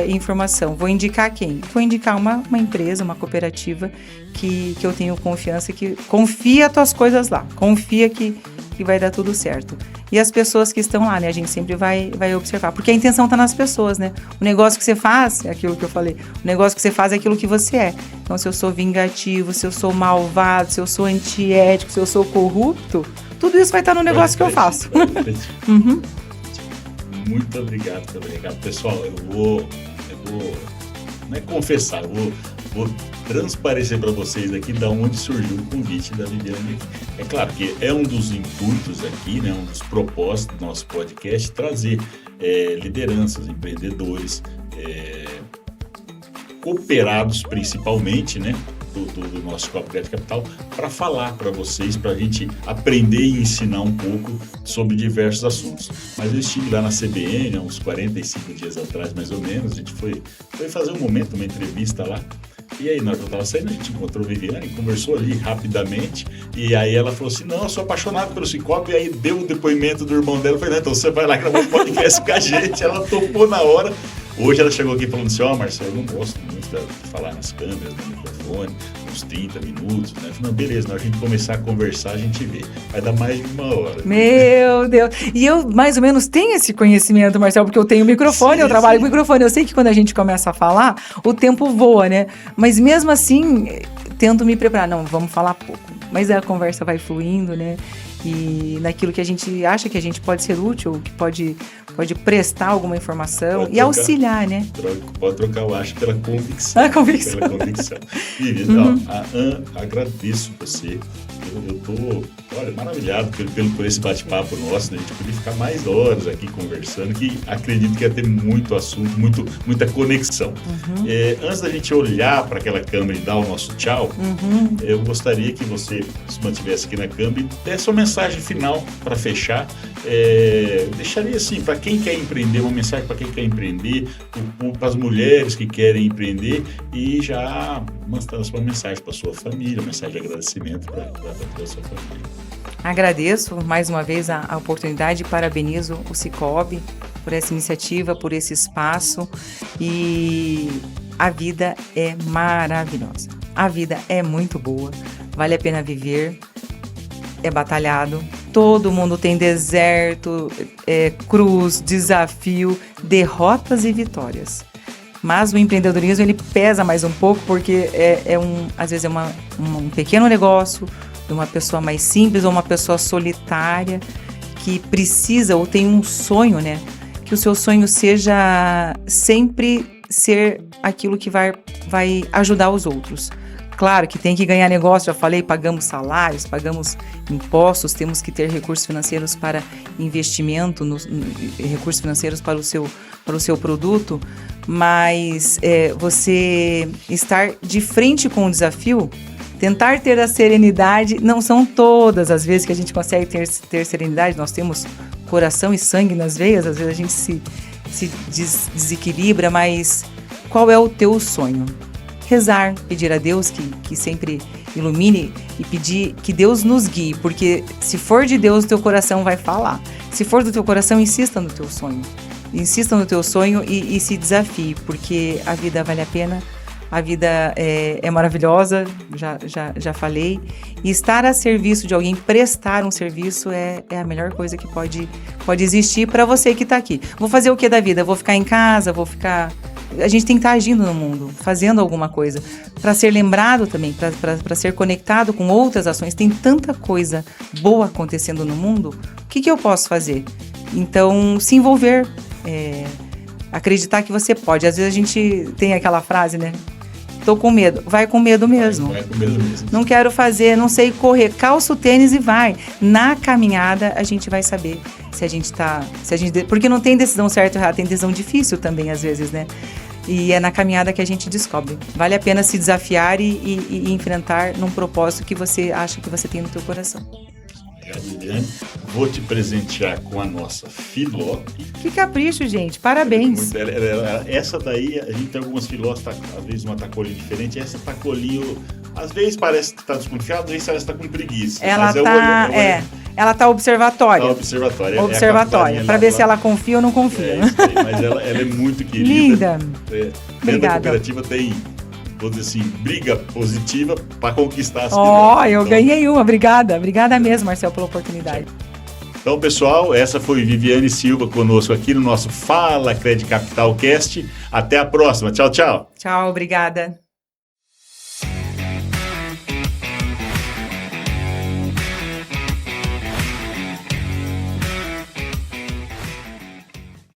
informação, vou indicar quem? Vou indicar uma empresa, uma cooperativa que eu tenho confiança, que confia as tuas coisas lá, confia que vai dar tudo certo. E as pessoas que estão lá, né? A gente sempre vai observar, porque a intenção está nas pessoas, né? O negócio que você faz, é aquilo que eu falei, o negócio que você faz é aquilo que você é. Então, se eu sou vingativo, se eu sou malvado, se eu sou antiético, se eu sou corrupto, tudo isso vai estar no negócio que eu faço. Uhum. Muito obrigado pelo recado. Pessoal, eu vou não é confessar, eu vou transparecer para vocês aqui da onde surgiu o convite da Viviane. É claro que é um dos intuitos aqui, né, um dos propósitos do nosso podcast, trazer lideranças, empreendedores, cooperados principalmente, né, do nosso Coopcred Capital, para falar para vocês, para a gente aprender e ensinar um pouco sobre diversos assuntos. Mas eu estive lá na CBN há uns 45 dias atrás, mais ou menos, a gente foi fazer uma entrevista lá. E aí, na hora que eu estava saindo, a gente encontrou a Viviane, conversou ali rapidamente, e aí ela falou assim, não, eu sou apaixonado pelo Cicobi, e aí deu o depoimento do irmão dela, eu falei, então você vai lá gravar um podcast com a gente, ela topou na hora. Hoje ela chegou aqui falando assim, Marcelo, eu não gosto muito de falar nas câmeras, no microfone, uns 30 minutos, né? Eu falei, não, beleza, na hora que a gente começar a conversar, a gente vê. Vai dar mais de 1 hora. Meu Deus! E eu, mais ou menos, tenho esse conhecimento, Marcelo, porque eu tenho microfone, eu trabalho com microfone. Eu sei que quando a gente começa a falar, o tempo voa, né? Mas mesmo assim, tento me preparar. Não, vamos falar pouco. Mas a conversa vai fluindo, né? E naquilo que a gente acha que a gente pode ser útil, que pode prestar alguma informação e auxiliar, né? Pode trocar o acho pela convicção. Pela convicção. Vivi, agradeço você. Eu tô, maravilhado por esse bate-papo nosso, né? A gente podia ficar mais horas aqui conversando, que acredito que ia ter muito assunto, muita conexão. Antes da gente olhar para aquela câmera e dar o nosso tchau, eu gostaria que você se mantivesse aqui na câmera e desse uma mensagem final para fechar. Deixaria assim, para quem quer empreender, uma mensagem para quem quer empreender, para as mulheres que querem empreender, e já mandar a sua mensagem para sua família, uma mensagem de agradecimento para a sua família. Agradeço mais uma vez a oportunidade e parabenizo o Cicobi por essa iniciativa, por esse espaço, e a vida é maravilhosa, a vida é muito boa, vale a pena viver, é batalhado, todo mundo tem deserto, cruz, desafio, derrotas e vitórias. Mas o empreendedorismo, ele pesa mais um pouco, porque às vezes é um pequeno negócio, de uma pessoa mais simples ou uma pessoa solitária que precisa ou tem um sonho, né? Que o seu sonho seja sempre ser aquilo que vai ajudar os outros. Claro que tem que ganhar negócio, já falei, pagamos salários, pagamos impostos, temos que ter recursos financeiros para investimento, recursos financeiros para o seu produto, mas você estar de frente com o desafio, tentar ter a serenidade, não são todas as vezes que a gente consegue ter serenidade, nós temos coração e sangue nas veias, às vezes a gente se desequilibra, mas qual é o teu sonho? Rezar, pedir a Deus que sempre ilumine e pedir que Deus nos guie, porque se for de Deus, o teu coração vai falar. Se for do teu coração, insista no teu sonho. Insista no teu sonho e se desafie, porque a vida vale a pena, a vida é maravilhosa, já falei, e estar a serviço de alguém, prestar um serviço é a melhor coisa que pode existir para você que está aqui. Vou fazer o que da vida? Vou ficar em casa? A gente tem que estar agindo no mundo, fazendo alguma coisa, para ser lembrado também, para ser conectado com outras ações. Tem tanta coisa boa acontecendo no mundo, o que eu posso fazer? Então, se envolver, acreditar que você pode. Às vezes a gente tem aquela frase, né? Tô com medo. Vai com medo mesmo. Vai com medo mesmo. Não quero fazer, não sei correr. Calça o tênis e vai. Na caminhada, a gente vai saber se a gente tá... Porque não tem decisão certa ou errada, tem decisão difícil também, às vezes, né? E é na caminhada que a gente descobre. Vale a pena se desafiar e enfrentar num propósito que você acha que você tem no teu coração. Obrigado, Viviane. Vou te presentear com a nossa filó. Que capricho, gente. Parabéns. Essa daí, a gente tem algumas filós, às vezes uma tacolinho diferente. Essa tacolinho, às vezes parece que tá desconfiado, às vezes parece que tá com preguiça. Ela mas tá, ela tá observatória. Tá observatória. Observatória, para ver se ela confia ou não confia. Isso aí, mas ela é muito querida. Linda. Dentro Obrigada. da cooperativa tem, vou dizer assim, briga positiva para conquistar as Eu ganhei uma. Obrigada. Obrigada mesmo, Marcel, pela oportunidade. Então, pessoal, essa foi Viviane Silva conosco aqui no nosso Fala Cred Capital Cast. Até a próxima. Tchau, tchau. Tchau, obrigada.